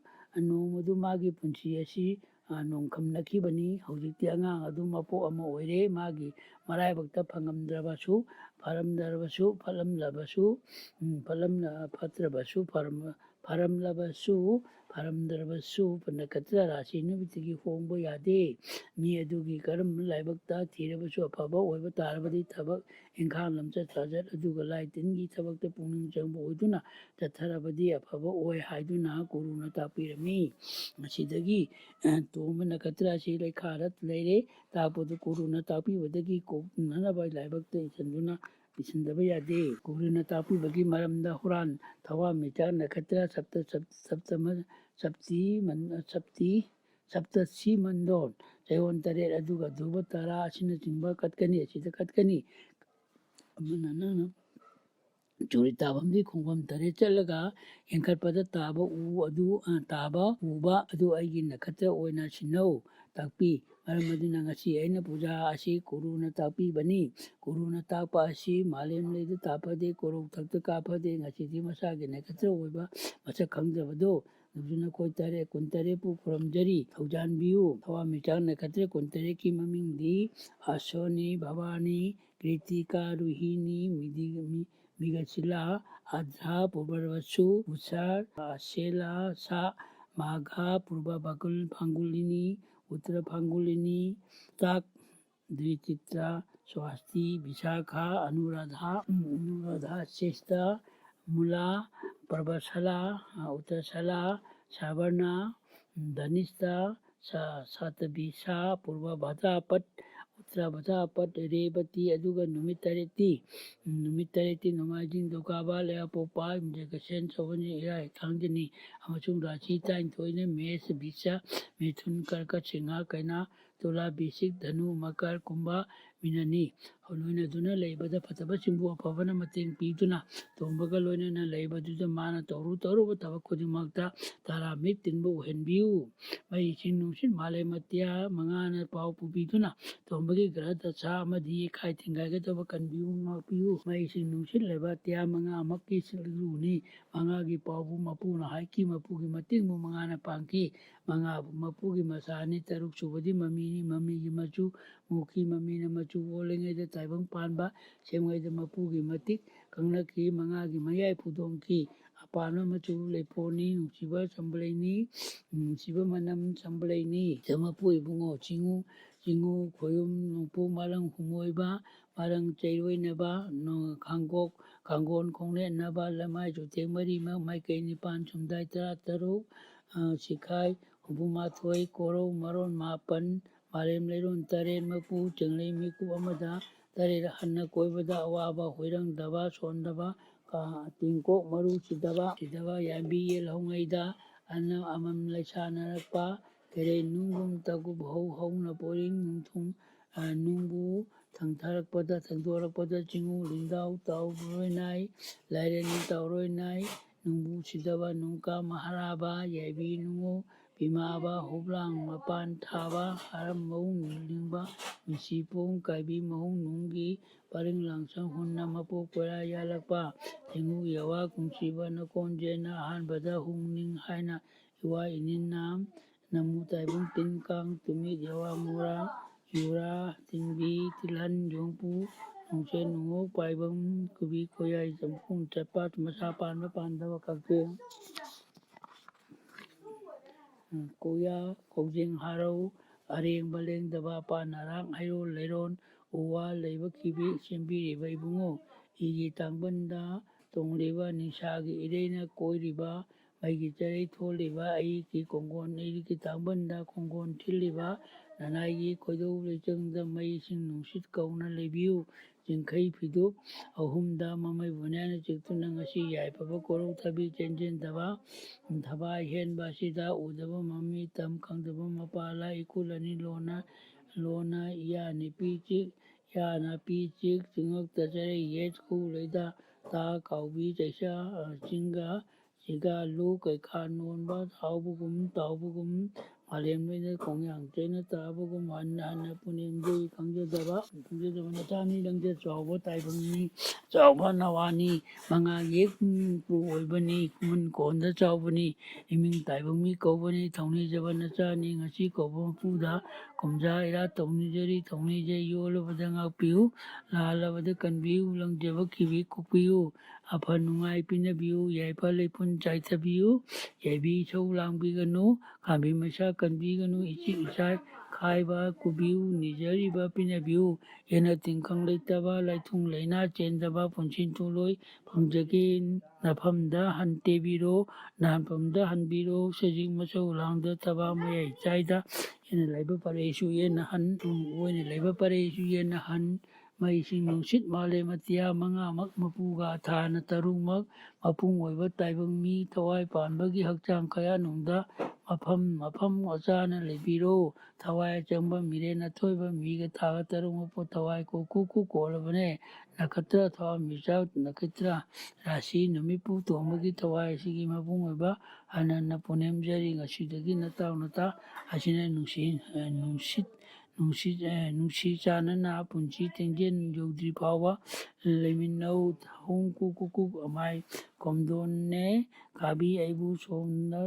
ꯃꯥꯒꯤ ꯄꯨꯟꯁꯤ ꯑꯁꯤ ꯅꯣꯡꯈꯝꯅꯈꯤꯕꯅꯤ. ꯍꯧꯖꯤꯛꯇꯤ ꯑꯉꯥꯡ ꯑꯗꯨ ꯃꯄꯣꯛ ꯑꯃ ꯑꯣꯏꯔꯦ. ꯃꯥꯒꯤ ꯃꯔꯥꯏꯕꯛꯇ ꯐꯠꯇ꯭ꯔꯕꯁꯨ ꯐꯔꯝꯂꯕꯁꯨ ꯐꯔꯝꯗ꯭ꯔꯕꯁꯨ ꯅꯈꯠꯇ꯭ꯔ ꯔꯥꯁꯤ ꯅꯨꯃꯤꯠꯇꯒꯤ ꯍꯣꯡꯕ ꯌꯥꯗꯦ ꯃꯤ ꯑꯗꯨꯒꯤ ꯀꯔꯝꯕ ꯂꯥꯏꯕꯛꯇ ꯊꯤꯔꯕꯁꯨ ꯑꯐꯕ ꯑꯣꯏꯕ ꯇꯥꯔꯕꯗꯤ ꯊꯕꯛ ꯏꯪꯈꯥꯡ ꯂꯝꯆꯠ ꯁꯥꯖꯠ ꯑꯗꯨꯒ ꯂꯥꯏ ꯇꯤꯟꯒꯤ ꯊꯕꯛꯇ ꯄꯨꯛꯅꯤꯡ ꯆꯪꯕ ꯑꯣꯏꯗꯨꯅ ꯆꯠꯊꯔꯕꯗꯤ ꯑꯐꯕ ꯑꯣꯏ ꯍꯥꯏꯗꯨꯅ ꯒꯨꯔꯨꯅ ꯇꯥꯛꯄꯤꯔꯝꯃꯤ ꯃꯁꯤꯗꯒꯤ ꯇꯣꯝꯕ ꯅꯈꯠꯇ꯭ꯔ ꯑꯁꯤ ꯂꯩꯈꯥꯗ ꯂꯩꯔꯦ ꯇꯥꯛꯄꯗꯨ ꯒꯨꯔꯨꯅ ꯇꯥꯛꯄꯤꯕꯗꯒꯤ ꯀꯣꯛꯅꯅꯕ ꯂꯥꯏꯕꯛꯇ ꯏꯁꯤꯟꯗꯕ ꯌꯥꯗꯦ ꯒꯨꯔꯨꯅ ꯇꯥꯛꯄꯤꯕꯒꯤ ꯃꯔꯝꯗ ꯍꯨꯔꯥꯟ ꯊꯋꯥꯟꯃꯤꯆꯥꯛ ꯅꯈꯠꯇ꯭ꯔ ꯁꯞꯇꯁꯤ ꯃꯟꯗꯣꯟ ꯆꯌꯣꯜ 8 ꯑꯗꯨꯒ ꯙ꯭ꯔꯨꯕ ꯇꯔꯥ ꯑꯁꯤꯅꯆꯤꯡꯕ ꯀꯠꯀꯅꯤ ꯑꯁꯤꯗ ꯀꯠꯀꯅꯤ ꯑꯃꯅ ꯅꯪꯅ ꯆꯨꯔꯤ ꯇꯥꯐꯝꯗꯤ ꯈꯣꯡꯐꯝ 8 ꯆꯠꯂꯒ ꯌꯦꯡꯈꯠꯄꯗ ꯇꯥꯕ ꯎꯕ ꯑꯗꯨ ꯑꯩꯒꯤ ꯅꯈꯠꯇ꯭ꯔ ꯑꯣꯏꯅ ꯁꯤꯟꯅꯧ ꯇꯥꯛꯄꯤ ꯃꯔꯝ ꯑꯗꯨꯅ ꯉꯁꯤ ꯑꯩꯅ ꯄꯨꯖꯥ ꯑꯁꯤ ꯒꯨꯔꯨꯅ ꯇꯥꯛꯄꯤꯕꯅꯤ ꯒꯨꯔꯨꯅ ꯇꯥꯛꯄ ꯑꯁꯤ ꯃꯥꯂꯦꯝꯂꯩꯗ ꯇꯥꯛꯐꯗꯦ ꯀꯣꯔꯧꯊꯛꯇ ꯀꯥꯞꯐꯗꯦ ꯉꯁꯤꯗꯤ ꯃꯁꯥꯒꯤ ꯅꯈꯠꯇ꯭ꯔ ꯑꯣꯏꯕ ꯃꯁꯛ ꯈꯪꯖꯕꯗꯣ ꯑꯗꯨꯅ ꯈꯣꯏ 18 ꯈꯨꯔꯨꯝꯖꯔꯤ ꯊꯧꯖꯥꯟꯕꯤꯌꯨ ꯊꯋꯥꯟꯃꯤꯆꯥꯛ ꯅꯈꯠꯇ꯭ꯔ 18ꯀꯤ ꯃꯃꯤꯡꯗꯤ ꯑꯁꯣꯅꯤ ꯚꯕꯥꯅꯤ ꯀ꯭ꯔꯤꯇꯤꯀꯥ ꯔꯨꯍꯤꯅꯤ ꯃꯤꯒꯁꯤꯂꯥ ꯑꯙ꯭ꯔꯥ ꯄꯨꯔꯕꯁꯨ ꯎꯁꯥꯔ ꯑꯁꯦꯂꯥ ꯁꯥ ꯃꯥꯘꯥ ꯄꯨꯔꯕ ꯐꯥꯡꯒꯨꯂꯤꯅꯤ उत्तर फांगुलिनी ताक द्विचित्रा स्वास्ति विशाखा अनुराधा श्रेष्ठा मूला प्रभसला उत्तरसला सावर्णा धनिष्ठा सातभिषा पूर्व भाद्रपद उत्तर भाद्रपद रेवती अदुगा नुमित 8टी नोमाइजिंग दोकाबा लेयापोपा जगसेन सवनी इराई थांजनी अमसुंग राशि 19 मेष भिषा मिथुन कर्कट सिंह कन्या तुला वृश्चिक धनु मकर कुंभ मीननी लोइनदुना लेबदा फतबसिंबु अफबना मतेंग पीदुना तोंबगा लोइनना लेबदुदा माना तौरुबा थबक खुदिमक्ता तारामिक तिनबु ओहनबियु मई इसिंग नुंसिन मालेमत्या मंगाना पाउ पुबीदुना तोंबगी ग्रह दशा अमदि खाइ थिंगाइगदबा कनबियु ngakpiyu मई इसिंग नुंसिन लेबा त्या मंगा मक्की सिलुनी मंगागी पाउबु मपुना हाइकी मपुगी मतिंगबु मंगाना पांकी मंगा मपुगी मसानी 6 सुबदी ममीनी ममीगी मचु मुखी ममीना मचु ओलेंगेदा ताइबंग पानबा सेमगैदा मपुगी मतिक कंगलकी मंगागी मयाई फुदोंकी अपान मचु लेपोनी नुसिबा संबलेनी नुसिबा मनम संबलेनी जमपु इबुंगो चिंगु खोयुम नुपु मालंग हुमोइबा मालंग चैरोइनबा नो खांगोन खोंगनेनबा लमाई जुतेंग मरी माइकई निपान सुमदाई 13 सिखाई हुबुमाथोई कोरौ मरोन 9 मालेम लेरोन 8 मपु चंगलई मिकु अमदा 8 हन्ना कोइबदा अवाबा होइरंगदबा सोंदबा तिंको मरु सिदबा याबी येलहोंगैदा अन्न अमम लैसानरपा केरे नुंगुम तगुब हौना पोरिंग नुंथुम नुंबु थंथरपदा थंदोरपदा चिंगु लिंदाउ ताउरोइनाई लाइरेनी ताउरोइनाई नुंबु सिदबा नुंका महाराबा याबी नुंगु बिमाबा हुब्लांग मपान थाबा हारम मौंग नुंलिंबा मिसिपोंग काइबी मौंग नुंगी परिंग लांसंग हुन्ना मपो कोरा यालकपा थिंगु यवा कुंसीबा नकोंजेना अहानबदा हुंगनिंग हाइना इवा इनिनाम नमु ताइबुंग तिनकांग तुमित यवा मुरा युरा तिंबी तिलहन योंगपु नुंसे नुंगो पाइबंग कुबी कोयाई जंपुंग चपात मसा पानबा पानदबा कक्के कोया कौजेंग हारौ अरेंबा लेंदबा पानारांग हाइरोल लेरोन उवा लेबा किबी सेंबिरिबा इबुंगो इगी तांगबंदा तोंगलिबा निसागी इरेना कोइरिबा मईगी चरई थोलिबा अईकी कोंगोन इगी तांगबंदा कोंगोन थिलिबा ननाईगी खोइदौ लेचंगदा मई सिंग नुंसित कौना लेबियु जिंखई फिदुप अहुमदा ममई बुन्याना चिक्तुना ngasi याइफबा कोरौ थबी चेंजेंदबा थबा हेनबा सिदा उदबा मम्मी तम खंगदबा मपाला इकुलनी लोना यानी पीचिक चिंगक तचरे येच कु लेदा ता काउबी जैसा चिगा लु कैखा नोनबा ताउबुगुम मालेम लेदा कोंयांग चेना ताबुगुम हन्ना पुनेंदे खंगजदबा नचानी लंगजे चाउबा ताइबंगनी चाउबा नवानी मंगा येक पु ओइबनी कुमन कोंदा चाउबनी इमिंग ताइबंगमी कौबनी थौनीजबा नचानी ngasi कौबा मपुदा कुमजा इरा तौनीजरी थौनीजे योलबदा ngakpiu lalabada kanbiu langjaba kibi कुपियु ꯑꯐ ꯅꯨꯡꯉꯥꯏ ꯄꯤꯅꯕꯤꯌꯨ, ꯌꯥꯏꯐ ꯂꯩꯄꯨꯟ ꯆꯥꯏꯊꯕꯤꯌꯨ, ꯌꯥꯏꯕꯤ ꯏꯁꯧ ꯂꯥꯡꯕꯤꯒꯅꯨ, ꯈꯥꯝꯕꯤ ꯃꯩꯁꯥ ꯀꯟꯕꯤꯒꯅꯨ, ꯏꯆꯤꯛ ꯏꯆꯥꯏ ꯈꯥꯏꯕ ꯀꯨꯕꯤꯌꯨ, ꯅꯤꯖꯔꯤꯕ ꯄꯤꯅꯕꯤꯌꯨ, ꯍꯦꯟꯅ ꯇꯤꯟꯈꯪ ꯂꯩꯇꯕ, ꯂꯩꯊꯨꯡ ꯂꯩꯅꯥ ꯆꯦꯟꯗꯕ ꯄꯨꯟꯁꯤ ꯊꯨꯡꯂꯣꯏ ꯐꯪꯖꯒꯦ, ꯅꯐꯝꯗ ꯍꯟꯇꯦꯕꯤꯔꯣ, ꯅꯍꯥꯟꯐꯝꯗ ꯍꯟꯕꯤꯔꯣ, ꯁꯖꯤꯛ ꯃꯆꯧ ꯂꯥꯡꯗꯊꯕ, ꯃꯌꯥꯏ ꯆꯥꯏꯗ ꯍꯦꯟꯅ ꯂꯩꯕ ꯄꯔꯦꯁꯨ ꯌꯦꯟꯅꯍꯟ, ꯑꯣꯏꯅ ꯂꯩꯕ ꯄꯔꯦꯁꯨ ꯌꯦꯟꯅꯍꯟ, ꯃꯩꯁꯤꯡ ꯅꯨꯡꯁꯤꯠ ꯃꯥꯂꯦꯝ ꯑꯇꯤꯌꯥ ꯃꯉꯥꯃꯛ ꯃꯄꯨꯒ ꯊꯥꯅ ꯇꯔꯨꯛꯃꯛ, ꯃꯄꯨꯡ ꯑꯣꯏꯕ ꯇꯥꯏꯕꯪ ꯃꯤ ꯊꯋꯥꯏ ꯄꯥꯟꯕꯒꯤ ꯍꯛꯆꯥꯡ ꯀꯌꯥꯅꯨꯡꯗ ꯃꯐꯝ ꯃꯐꯝ ꯆꯥꯅ ꯂꯩꯕꯤꯔꯣ, ꯊꯋꯥꯏ ꯑꯆꯪꯕ ꯃꯤꯔꯦꯟ ꯑꯊꯣꯏꯕ ꯃꯤꯒ ꯊꯥꯒ ꯇꯔꯨꯛꯃꯛꯄꯨ ꯊꯋꯥꯏ ꯀꯣꯛꯀꯨ ꯀꯣꯜꯂꯕꯅꯦ, ꯅꯈꯠꯇ꯭ꯔ ꯊꯋꯥꯟꯃꯤꯆꯥꯛ ꯅꯈꯠꯇ꯭ꯔ ꯔꯥꯁꯤ ꯅꯨꯃꯤꯠꯄꯨ ꯇꯣꯡꯕꯒꯤ ꯊꯋꯥꯏ ꯑꯁꯤꯒꯤ ꯃꯄꯨꯡ ꯑꯣꯏꯕ ꯍꯟꯅ ꯄꯨꯅꯦꯝꯖꯔꯤ, ꯉꯁꯤꯗꯒꯤ ꯅꯇꯥꯎ ꯅꯇꯥ ꯑꯁꯤꯅ ꯅꯨꯡꯁꯤ ꯆꯥꯟꯅꯅ ꯄꯨꯟꯁꯤ ꯇꯦꯡꯖꯦꯟ ꯌꯧꯗ꯭ꯔꯤ ꯐꯥꯎꯕ ꯂꯩꯃꯤꯟꯅꯧ, ꯍꯨꯝ ꯀꯨꯛ ꯑꯃꯥꯏ ꯀꯣꯝꯗꯣꯟꯅꯦ, ꯈꯥꯕꯤ ꯑꯩꯕꯨ ꯁꯣꯝꯗ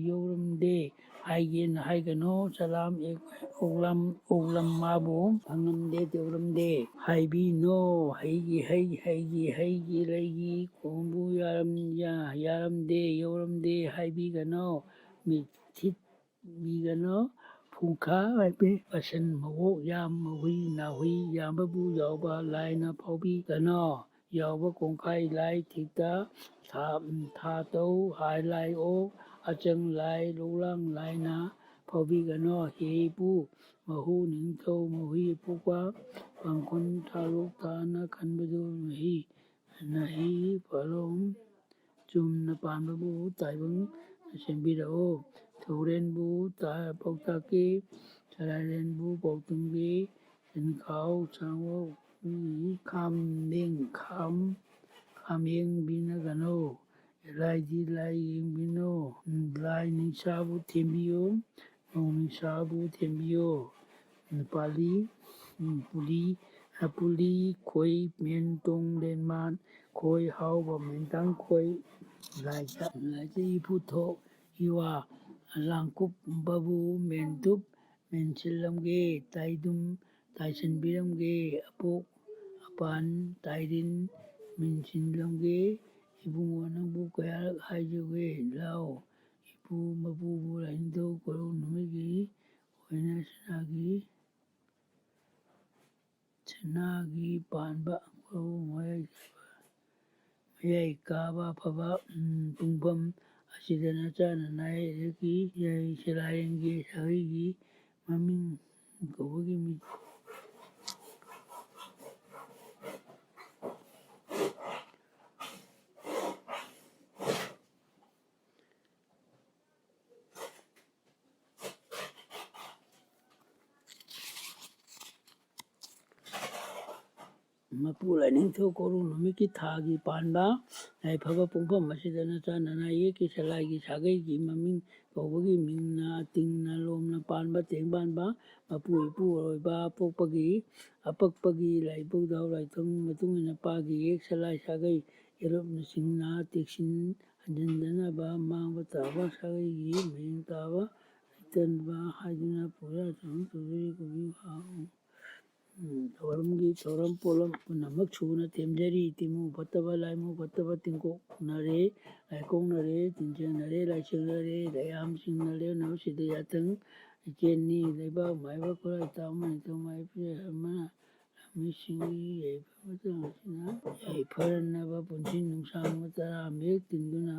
ꯌꯧꯔꯝꯗꯦ ꯍꯥꯏꯒꯦꯅ ꯍꯥꯏꯒꯅꯣ, ꯁꯂꯥꯝ ꯑꯣꯛꯂꯝ ꯃꯥꯕꯨ ꯐꯪꯉꯝꯗꯦ ꯇꯧꯔꯝꯗꯦ ꯍꯥꯏꯕꯤꯅꯣ, ꯍꯩꯒꯤ ꯂꯩꯒꯤ ꯈꯣꯡꯕꯨ ꯌꯥꯔꯝꯗꯦ ꯌꯧꯔꯝꯗꯦ ꯍꯥꯏꯕꯤꯒꯅꯣ, ꯃꯤꯊꯤꯠꯕꯤꯒꯅꯣ, ꯐꯨꯡꯈꯥ ꯄꯁꯟ ꯃꯋꯣꯛ ꯌꯥꯝ ꯃꯍꯨꯏ ꯅꯥꯍꯨꯏ ꯌꯥꯝꯕꯕꯨ ꯌꯥꯎꯕ ꯂꯥꯏꯅ ꯐꯥꯎꯕꯤꯒꯅꯣ, ꯌꯥꯎꯕ ꯀꯣꯡꯈꯥꯏ ꯂꯥꯏ ꯊꯤꯛꯇ ꯊꯥꯇꯧ ꯂꯥꯏ ꯑꯣꯛ ꯑꯆꯪ ꯂꯥꯏ ꯂꯣꯛꯂꯥꯡ ꯂꯥꯏꯅ ꯐꯥꯎꯕꯤꯒꯅꯣ, ꯍꯦꯄꯨ ꯃꯍꯨ ꯅꯤꯡꯊꯧ ꯃꯍꯨꯏ ꯑꯄꯣꯛꯄ, ꯄꯥꯡꯈꯨꯟ ꯊꯥꯂꯣꯛ ꯊꯥꯅ ꯈꯟꯕꯗꯨ ꯅꯥꯍꯤ ꯐꯥꯂꯣꯡ ꯆꯨꯝꯅ ꯄꯥꯟꯕꯕꯨ ꯇꯥꯏꯕꯪ ꯁꯦꯝꯕꯤꯔꯛꯑꯣ, ꯊꯧꯔꯦꯟꯕꯨ ꯄꯥꯎꯇꯥꯛꯀꯤ, ꯁꯂꯥꯏꯔꯦꯟꯕꯨ ꯄꯥꯎꯇꯨꯝꯒꯤ, ꯆꯤꯟꯈꯥꯎ ꯆꯥꯡꯑꯣꯛ ꯈꯥꯝꯌꯦꯡꯕꯤꯅꯒꯅꯣ, ꯂꯥꯏꯗꯤ ꯂꯥꯏ ꯌꯦꯡꯕꯤꯅꯣ, ꯂꯥꯏ ꯅꯤꯡꯁꯥꯕꯨ ꯊꯦꯝꯕꯤꯌꯣ, ꯅꯣꯡ ꯅꯤꯡꯁꯥꯕꯨ ꯊꯦꯝꯕꯤꯌꯣ, ꯄꯨꯂꯤ ꯈꯣꯏ ꯃꯦꯟ ꯇꯣꯡ ꯂꯦꯟꯃꯥꯟ ꯈꯣꯏ ꯍꯥꯎꯕ ꯃꯦꯟꯇꯥꯡ ꯈꯣꯏ, ꯂꯥꯏꯆ ꯏꯄꯨꯊꯣꯛ ꯏꯋꯥ ꯂꯥꯡꯀꯨꯞꯕꯕꯨ ꯃꯦꯟꯇꯨꯞ ꯃꯦꯟꯁꯤꯜꯂꯝꯒꯦ, ꯇꯥꯏꯁꯤꯟꯕꯤꯔꯝꯒꯦ, ꯑꯄꯣꯛ ꯑꯄꯥꯟ ꯇꯥꯏꯔꯤꯟ ꯃꯦꯟꯁꯤꯟꯂꯝꯒꯦ, ꯏꯕꯨꯡꯉꯣ ꯅꯪꯕꯨ ꯀꯌꯥꯔꯛ ꯍꯥꯏꯖꯧꯒꯦ ꯂꯥꯎ, ꯏꯄꯨ ꯃꯄꯨꯕꯨ ꯂꯥꯏꯅꯤꯡꯊꯧ ꯀꯣꯔꯧ ꯅꯨꯃꯤꯠꯀꯤ ꯑꯣꯏꯅ ꯁꯅꯥꯒꯤ ꯄꯥꯟꯕ ꯀꯣꯔꯧ ꯃꯌꯥꯏ ꯀꯥꯕ ꯑꯐꯕ ꯄꯨꯡꯐꯝ ꯑꯁꯤꯗ ꯅꯆꯥ ꯅꯅꯥꯏꯒꯤ ꯁꯂꯥꯏꯔꯦꯟꯒꯤ ꯁꯥꯒꯩꯒꯤ ꯃꯃꯤꯡ ꯀꯧꯕꯒꯤ ꯃꯄꯨ ꯂꯥꯏꯅꯤꯡꯊꯧ ꯀꯣꯔꯧ ꯅꯨꯃꯤꯠꯀꯤ ꯊꯥꯒꯤ ꯄꯥꯟꯕ ꯌꯥꯏꯐꯕ ꯄꯨꯡꯐꯝ ꯑꯁꯤꯗ ꯅꯆꯥ ꯅꯅꯥ ꯌꯦꯛꯀꯤ ꯁꯂꯥꯏꯒꯤ ꯁꯥꯒꯩꯒꯤ ꯃꯃꯤꯡ ꯀꯧꯕꯒꯤ ꯃꯤꯡꯅ ꯇꯤꯡꯅ ꯂꯣꯝꯅ ꯄꯥꯟꯕ ꯇꯦꯡꯕꯥꯟꯕ, ꯃꯄꯨ ꯏꯄꯨ ꯑꯔꯣꯏꯕ ꯑꯄꯛꯄꯒꯤ ꯂꯥꯏꯕꯨꯙꯧ ꯂꯥꯏꯊꯣꯡ ꯃꯇꯨꯡꯏꯟꯅ ꯄꯥꯒꯤ ꯌꯦꯛ ꯁꯂꯥꯏ ꯁꯥꯒꯩ ꯏꯔꯨꯞꯅꯁꯤꯡꯅ ꯇꯦꯛꯁꯤꯟ ꯍꯟꯖꯤꯟꯗꯅꯕ ꯃꯥꯡꯕ ꯇꯥꯕ ꯁꯥꯒꯩꯒꯤ ꯃꯌꯦꯡ ꯇꯥꯕ ꯂꯩꯇꯅꯕ ꯍꯥꯏꯗꯨꯅ ꯄꯨꯔꯥ ꯇꯧꯖꯔꯤ ꯀꯨꯝꯕꯤꯌꯨ ꯊꯧꯔꯝꯒꯤ ꯊꯧꯔꯝ ꯄꯣꯠꯂꯝ ꯄꯨꯝꯅꯃꯛ ꯁꯨꯅ ꯊꯦꯝꯖꯔꯤ, ꯇꯤꯟꯃꯨ ꯐꯠꯇꯕ ꯂꯥꯏꯃꯨ ꯐꯠꯇꯕ ꯇꯤꯡꯀꯣꯛꯅꯔꯦ ꯂꯥꯏꯀꯣꯛꯅꯔꯦ ꯇꯤꯟꯖꯅꯔꯦ ꯂꯥꯏꯆꯦꯡꯅꯔꯦ, ꯂꯩꯌꯥꯝ ꯆꯤꯡꯅ ꯂꯦꯞꯅꯕ ꯁꯤꯗ ꯌꯥꯊꯪ ꯏꯆꯦꯟꯅꯤ, ꯂꯩꯕꯥꯛ ꯃꯥꯏꯕ ꯈꯨꯔꯥꯏ ꯇꯥꯃ ꯅꯤꯡꯊꯧ ꯃꯥꯏꯄꯤꯔ ꯑꯃꯅ ꯂꯥꯟꯃꯤꯁꯤꯡꯒꯤ ꯌꯥꯏꯐ ꯃꯇꯥꯡ ꯑꯁꯤꯅ ꯌꯥꯏꯐꯔꯅꯕ ꯄꯨꯟꯁꯤ ꯅꯨꯡꯁꯥꯡꯕ ꯇꯔꯥꯃꯌꯦꯛ ꯇꯤꯟꯗꯨꯅ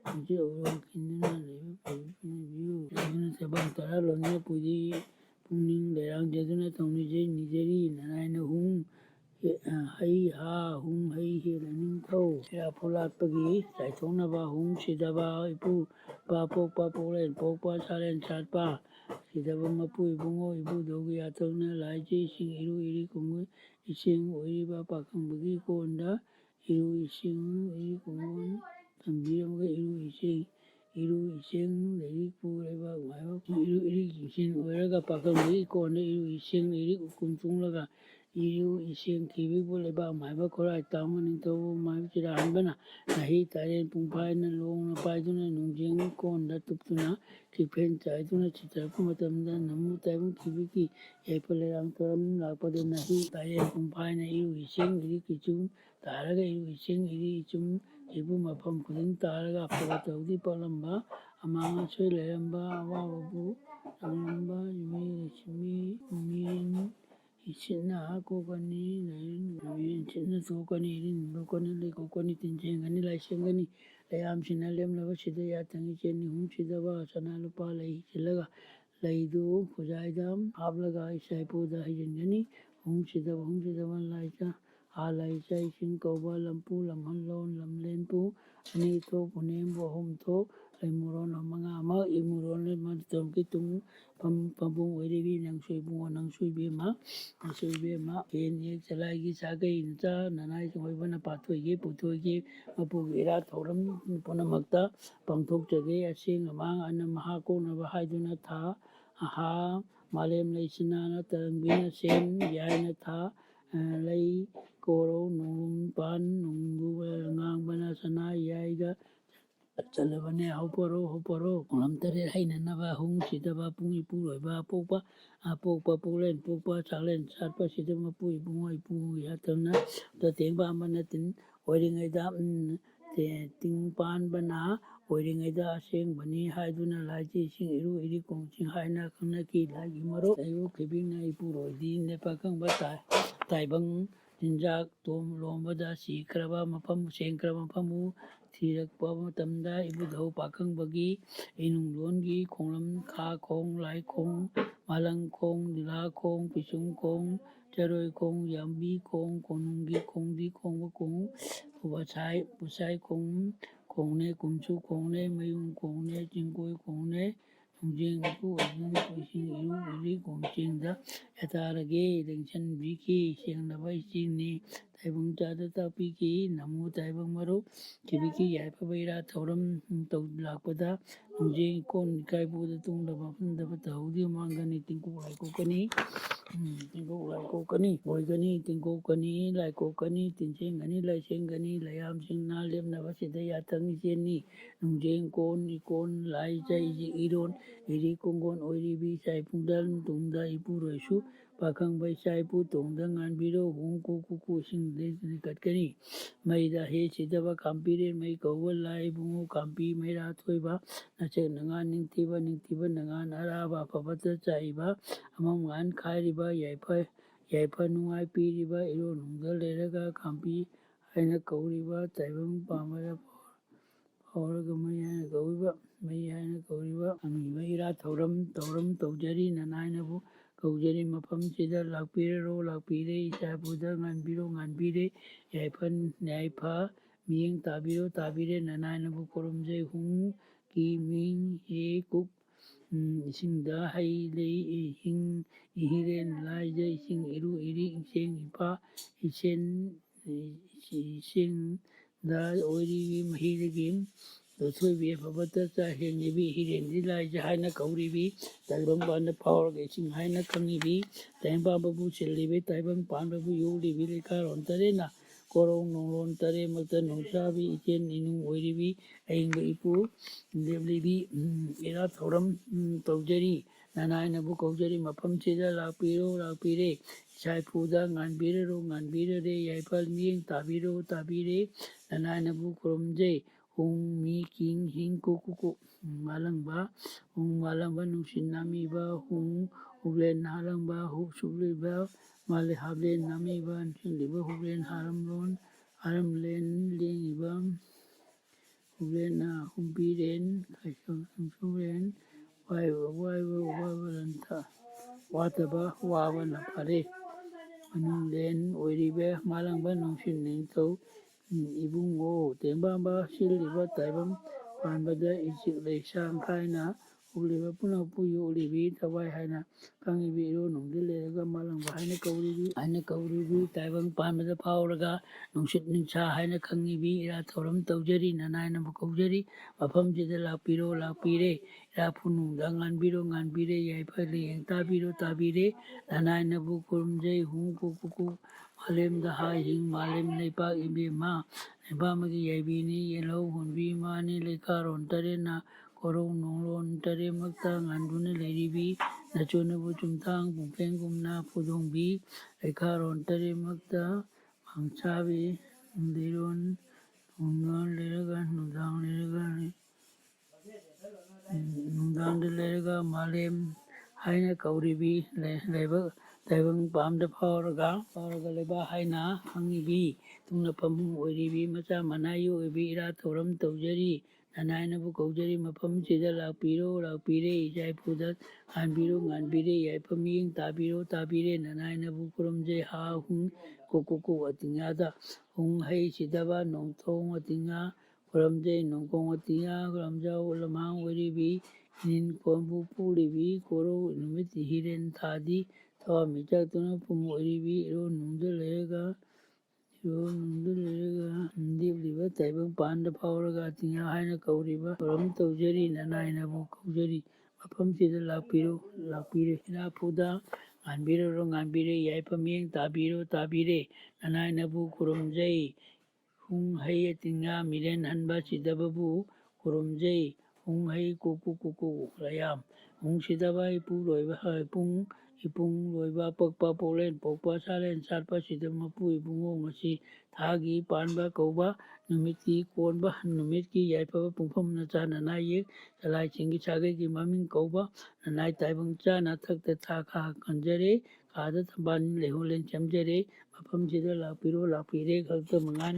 ꯄꯨꯟꯁꯤ ꯑꯎꯔꯣꯡ ꯈꯤꯟꯗꯨꯅ ꯂꯩꯕ ꯄꯤꯅꯕꯤꯌꯨ, ꯊꯕꯛ ꯇꯔꯥ ꯂꯣꯟꯗꯨꯅ ꯄꯨꯛꯅꯤꯡ ꯂꯩꯔꯥꯡꯖꯗꯨꯅ ꯅꯤꯖꯔꯤ, ꯅꯅꯥꯏ ꯅꯍꯨꯝ ꯍꯩ ꯍꯥ ꯍꯨꯝ ꯍꯩ ꯍꯦ ꯂꯥꯏꯅꯤꯡꯊꯧ ꯏꯔꯥꯠꯄꯨ ꯂꯥꯠꯄꯒꯤ ꯆꯥꯏꯊꯣꯛꯅꯕ ꯍꯨꯝ ꯁꯤꯗꯕ, ꯏꯄꯨ ꯏꯄꯥ ꯄꯣꯛꯄ ꯄꯣꯛꯂꯦꯟ ꯄꯣꯛꯄ ꯁꯥꯂꯦꯟ ꯁꯥꯠꯄ, ꯁꯤꯗꯕ ꯃꯄꯨ ꯏꯕꯨꯡꯉꯣ ꯏꯄꯨꯗꯧꯒꯤ ꯌꯥꯊꯪꯅ ꯂꯥꯏꯆ ꯏꯁꯤꯡ ꯏꯔꯨ ꯏꯔꯤꯀꯨꯝꯒꯤ ꯏꯁꯤꯡ ꯑꯣꯏꯔꯤꯕ ꯄꯥꯈꯪꯕꯒꯤ ꯀꯣꯟꯗ ꯏꯔꯨ ꯏꯁꯤꯡ ꯏꯔꯤꯀꯨꯝꯒꯣꯟ ꯊꯝꯕꯤꯔꯝꯒ, ꯏꯔꯨ ꯏꯁꯤꯡ ꯂꯩꯔꯤꯛꯄꯨ ꯂꯩꯕꯥꯛ ꯃꯥꯏꯕ ꯏꯔꯤꯛ ꯏꯁꯤꯡ ꯑꯣꯏꯔꯒ ꯄꯥꯈꯪꯕꯒꯤ ꯀꯣꯟꯗ ꯏꯔꯨ ꯏꯁꯤꯡ ꯂꯩꯔꯤꯛ ꯎꯀꯨꯝ ꯇꯨꯡꯂꯒ iru iseng kibibu lebak maiba korai tama ningtau maiba chirahanbana nahi taren pungpaina longna paiduna nungjeng konda tuptuna kipen chaiduna chitarpu matamda namu taibang kibiki yaipalerang toram lakpada nahi taren pungpaina iru iseng iri kichum taraga iru iseng iri ichum ibu mafam kuding taraga aptaga taudi palamba amang asoi leramba awababu nangamba yumi mirin Isina kokani nayin china sokani irin lokani le kokani tinjengani laisengani layam sina lem lava sida ya tangi cheni hum sida ba sana lupa lai chilaga laidu pujaidam hablaga isai puda hijengani hum sida ban laisa halaisa isin kauba lampu lamhanlon lamlenpu ani to punembo hum to laimuron manga ama imuron le man tomki tung pambung oiribi nang suibungo nang suibema Soibema yen chalai sagai incha nanai soibana pathoige puthoige mapugi ira thoram punamakta pangthokchage asing amang ana mahakona haiduna tha aha malem leisina na tarangbina sen yaina tha lei koro nung pan nungbu ngangbana sana yaiga Chalabane hoporo lamtare hainanaba hung sidaba pung ipu loiba pokpa poklen pokpa chaklen satpa sidama pu ipungo ipu yatana da tengba amanatin oiringaida ting pan bana oiringaida aseng haiduna laji sing iru iri kongching haina khana ki lagi maro ayu kibingna ipu loidi nepa kangba taibang Jinjak tom lombada sikraba mafam sengkraba mafamu thirakpa matamda ibudhau pakhangbagi inunglongi khonglam kha khong lai khong malang khong dila khong pisung khong charoi khong yambi khong konunggi khongdi khongba khong pusai khong khongne kumchu khongne mayung khongne jingkoi khongne nungjeng ipu ising iru iri khongchengda yatarage lengchan biki sengnaba isingni taibang chada tapiki namu taibang maro kibiki yaipaba ira thoram tau lakpada nungjeng ikon ikaipuda tungda mafundaba tahudi mangani tingkuk laikokani tingkuk laikokani boigani tingkokani laikokani tinsengani laisengani layam singna lemnaba sida yatang iseni nungjeng kon ikon lai jai iron iri konggon oiribi sai pungdal tungda ipuroisu pakhang bai sai pu tongda nganbiro hung kuku sing katkani maida he sidaba kampire mai kauba lai bungo kampi mai ra thoiba nache nangan ningtiba nangan araba pabata chaiba amam ngan khairiba yaipa nungai piriba iro nungda leraga kampi haina kauriba taibang pamara Auraga mai haina kauriba angiba ira thoram taujari nanainabu kaujari mafam sida lakpire isaipuda nganbire yaipa miyeng tabire nanainabu koromjai hung ki ming he kuk isingda hai lei ihiren laija ising iru iri iseng ipa iseng da oiribi mahirigi soibi pabata cha hengibi hirendi laija haina kauribi taibang panda pauraga ising haina kangibi taibang babu selibi taibang panda babu yulibi lekaron tarena korong nonglon tare makta nongsabi ichen inung oiribi aingba ipu leblibi ira thoram taujari nanainabu kaujari mafam sida lakpire Sai puda nganbire yaipal miyeng tabire nanainabu koromjai hung mi king hing kuku malangba nungsin namiba hung hublen halangba subliba male hablen namiba sinliba hublen haramlen lengiba hublen humpiren kaisang waiba wataba wabana pare manunglen oiribe malangba nungsin ningtau ibungo tembamba siliba taibang panbada isik leisang kaina uliba puna puyu ulibi tawai haina kangibi iro nungdi leraga malangba haina kauribi taibang panbada pauraga nungsit ningsa haina kangibi ira thoram taujari nanainabu kaujari mafam sida lakpire ꯏꯔꯥꯠꯄꯨꯅꯨꯡꯗ ꯉꯥꯟꯕꯤꯔꯣ ꯉꯥꯟꯕꯤꯔꯦ ꯌꯥꯏꯐ ꯂꯩꯌꯦꯡ ꯇꯥꯕꯤꯔꯣ ꯇꯥꯕꯤꯔꯦ ꯅꯅꯥꯏꯅꯕꯨ ꯈꯨꯔꯨꯝꯖꯩ ꯍꯨꯝ ꯀꯨꯀꯨ ꯃꯥꯂꯦꯝꯗ ꯍꯥꯏꯍꯤꯡ ꯃꯥꯂꯦꯝ ꯂꯩꯄꯥꯛ ꯏꯕꯦꯝꯃ ꯂꯩꯕꯥꯛꯃꯒꯤ ꯌꯥꯏꯕꯤꯅꯤ ꯌꯦꯜꯍꯧ ꯍꯨꯟꯕꯤ ꯏꯃꯥꯅꯤ ꯂꯩꯀꯥꯔꯣꯟ ꯇꯔꯦꯠꯅ ꯀꯣꯔꯧ ꯅꯣꯡꯂꯣꯟ ꯇꯔꯦꯠꯃꯛꯇ ꯉꯥꯟꯗꯨꯅ ꯂꯩꯔꯤꯕꯤ ꯅꯆꯨꯅꯕꯨ ꯆꯨꯝꯊꯥꯡ ꯄꯨꯡꯐꯦꯡꯒꯨꯝꯅ ꯄꯨꯗꯣꯡꯕꯤ ꯂꯩꯈꯥꯔꯣꯟ ꯇꯔꯦꯠꯃꯛꯇ ꯃꯥꯡꯆꯥꯕꯤ ꯅꯨꯡꯗꯩꯔꯣꯟ ꯅꯨꯡꯗꯥꯡꯗ ꯂꯩꯔꯒ ꯃꯥꯂꯦꯝ ꯍꯥꯏꯅ ꯀꯧꯔꯤꯕꯤ ꯇꯥꯏꯕꯪ ꯄꯥꯝꯗ ꯐꯥꯎꯔꯒ ꯂꯩꯕꯥꯛ ꯍꯥꯏꯅ ꯈꯪꯉꯤꯕꯤ ꯇꯨꯡꯅ ꯐꯝꯐꯝ ꯑꯣꯏꯔꯤꯕꯤ ꯃꯆꯥ ꯃꯅꯥꯏ ꯑꯣꯏꯕꯤ ꯏꯔꯥꯠ ꯊꯧꯔꯝ ꯇꯧꯖꯔꯤ ꯅꯅꯥꯏꯅꯕꯨ ꯀꯧꯖꯔꯤ ꯃꯐꯝꯁꯤꯗ ꯂꯥꯛꯄꯤꯔꯣ ꯂꯥꯛꯄꯤꯔꯦ ꯏꯆꯥ ꯏꯄꯨꯗ ꯉꯥꯟꯕꯤꯔꯣ ꯉꯥꯟꯕꯤꯔꯦ ꯌꯥꯏꯐ ꯃꯤꯠꯌꯦꯡ ꯇꯥꯕꯤꯔꯣ ꯇꯥꯕꯤꯔꯦ ꯅꯅꯥꯏꯅꯕꯨ ꯈꯨꯔꯨꯝꯖꯩ ꯍꯥ ꯍꯨꯡ ꯀꯨꯀꯨ ꯑꯇꯤꯡꯌꯥꯗ ꯍꯨꯡ ꯍꯩ ꯁꯤꯗꯕ ꯅꯣꯡꯊꯣꯡ ꯑꯇꯤꯡꯌꯥ ꯈꯨꯔꯨꯝꯖꯩ ꯅꯣꯡꯈꯣꯡ ꯑꯇꯤꯡꯌꯥ ꯂꯝꯖꯥꯎ ꯂꯝꯍꯥꯡ ꯑꯣꯏꯔꯤꯕꯤ ꯏꯅꯤꯟ ꯈꯣꯟꯕꯨ ꯄꯨꯔꯤꯕꯤ ꯀꯣꯔꯧ ꯅꯨꯃꯤꯠ ꯍꯤꯔꯦꯟ ꯊꯥꯗꯤ ꯊꯋꯥꯟꯃꯤꯆꯥꯛꯇꯨꯅ ꯄꯨꯝ ꯑꯣꯏꯔꯤꯕꯤ ꯏꯔꯣꯟꯅꯨꯡꯗ ꯂꯩꯔꯒ ꯂꯦꯞꯂꯤꯕ ꯇꯥꯏꯕꯪ ꯄꯥꯟꯗ ꯐꯥꯎꯔꯒ ꯑꯇꯤꯡꯌꯥ ꯍꯥꯏꯅ ꯀꯧꯔꯤꯕ ꯊꯧꯔꯝ ꯇꯧꯖꯔꯤ ꯅꯅꯥꯏꯅꯕꯨ ꯀꯧꯖꯔꯤ ꯃꯐꯝꯁꯤꯗ ꯂꯥꯛꯄꯤꯔꯣ ꯂꯥꯛꯄꯤꯔꯦ ꯏꯔꯥꯠꯄꯨꯗ ꯉꯥꯟꯕꯤꯔꯣ ꯉꯥꯟꯕꯤꯔꯦ ꯌꯥꯏꯐ ꯃꯤꯠꯌꯦꯡ ꯇꯥꯕꯤꯔꯣ ꯇꯥꯕꯤꯔꯦ ꯅꯅꯥꯏꯅꯕꯨ ꯈꯨꯔꯨꯝꯖꯩ ꯍꯨꯡ ꯍꯩ ꯑꯇꯤꯡꯌꯥ ꯃꯤꯔꯦꯟ ꯍꯟꯕ ꯁꯤꯗꯕꯕꯨ ꯈꯨꯔꯨꯝꯖꯩ ꯍꯨꯡ ꯍꯩ ꯀꯨꯀꯨ ꯂꯌꯥꯝ ꯍꯨꯡ ꯁꯤꯗꯕ ꯏꯄꯨꯡ ꯂꯣꯏꯕ ꯄꯛꯄ ꯄꯣꯛꯂꯦꯟ ꯄꯣꯛꯄ ꯁꯥꯂꯦꯟ ꯁꯥꯠꯄ ꯁꯤꯗ ꯃꯄꯨ ꯏꯕꯨꯡꯉꯣ ꯉꯁꯤ ꯊꯥꯒꯤ ꯄꯥꯟꯕ ꯀꯧꯕ ꯅꯨꯃꯤꯠꯀꯤ ꯀꯣꯟꯕ ꯅꯨꯃꯤꯠꯀꯤ ꯌꯥꯏꯐꯕ ꯄꯨꯡꯐꯝ ꯅꯆꯥ ꯅꯅꯥꯏ ꯌꯦꯛ ꯆꯂꯥꯏꯁꯤꯡꯒꯤ ꯁꯥꯒꯩꯒꯤ ꯃꯃꯤꯡ ꯀꯧꯕ ꯅꯅꯥꯏ ꯇꯥꯏꯕꯪ ꯆꯥꯅ ꯊꯛꯇ ꯊꯥ ꯈꯥ ꯈꯟꯖꯔꯦ ꯈꯥꯗ ꯊꯝꯕꯥꯜ ꯂꯩꯍꯣꯜꯂꯦꯟ ꯁꯦꯝꯖꯔꯦ ꯃꯐꯝꯁꯤꯗ ꯂꯥꯛꯄꯤꯔꯣ ꯂꯥꯛꯄꯤꯔꯦ ꯈꯛꯇ ꯃꯉꯥꯟ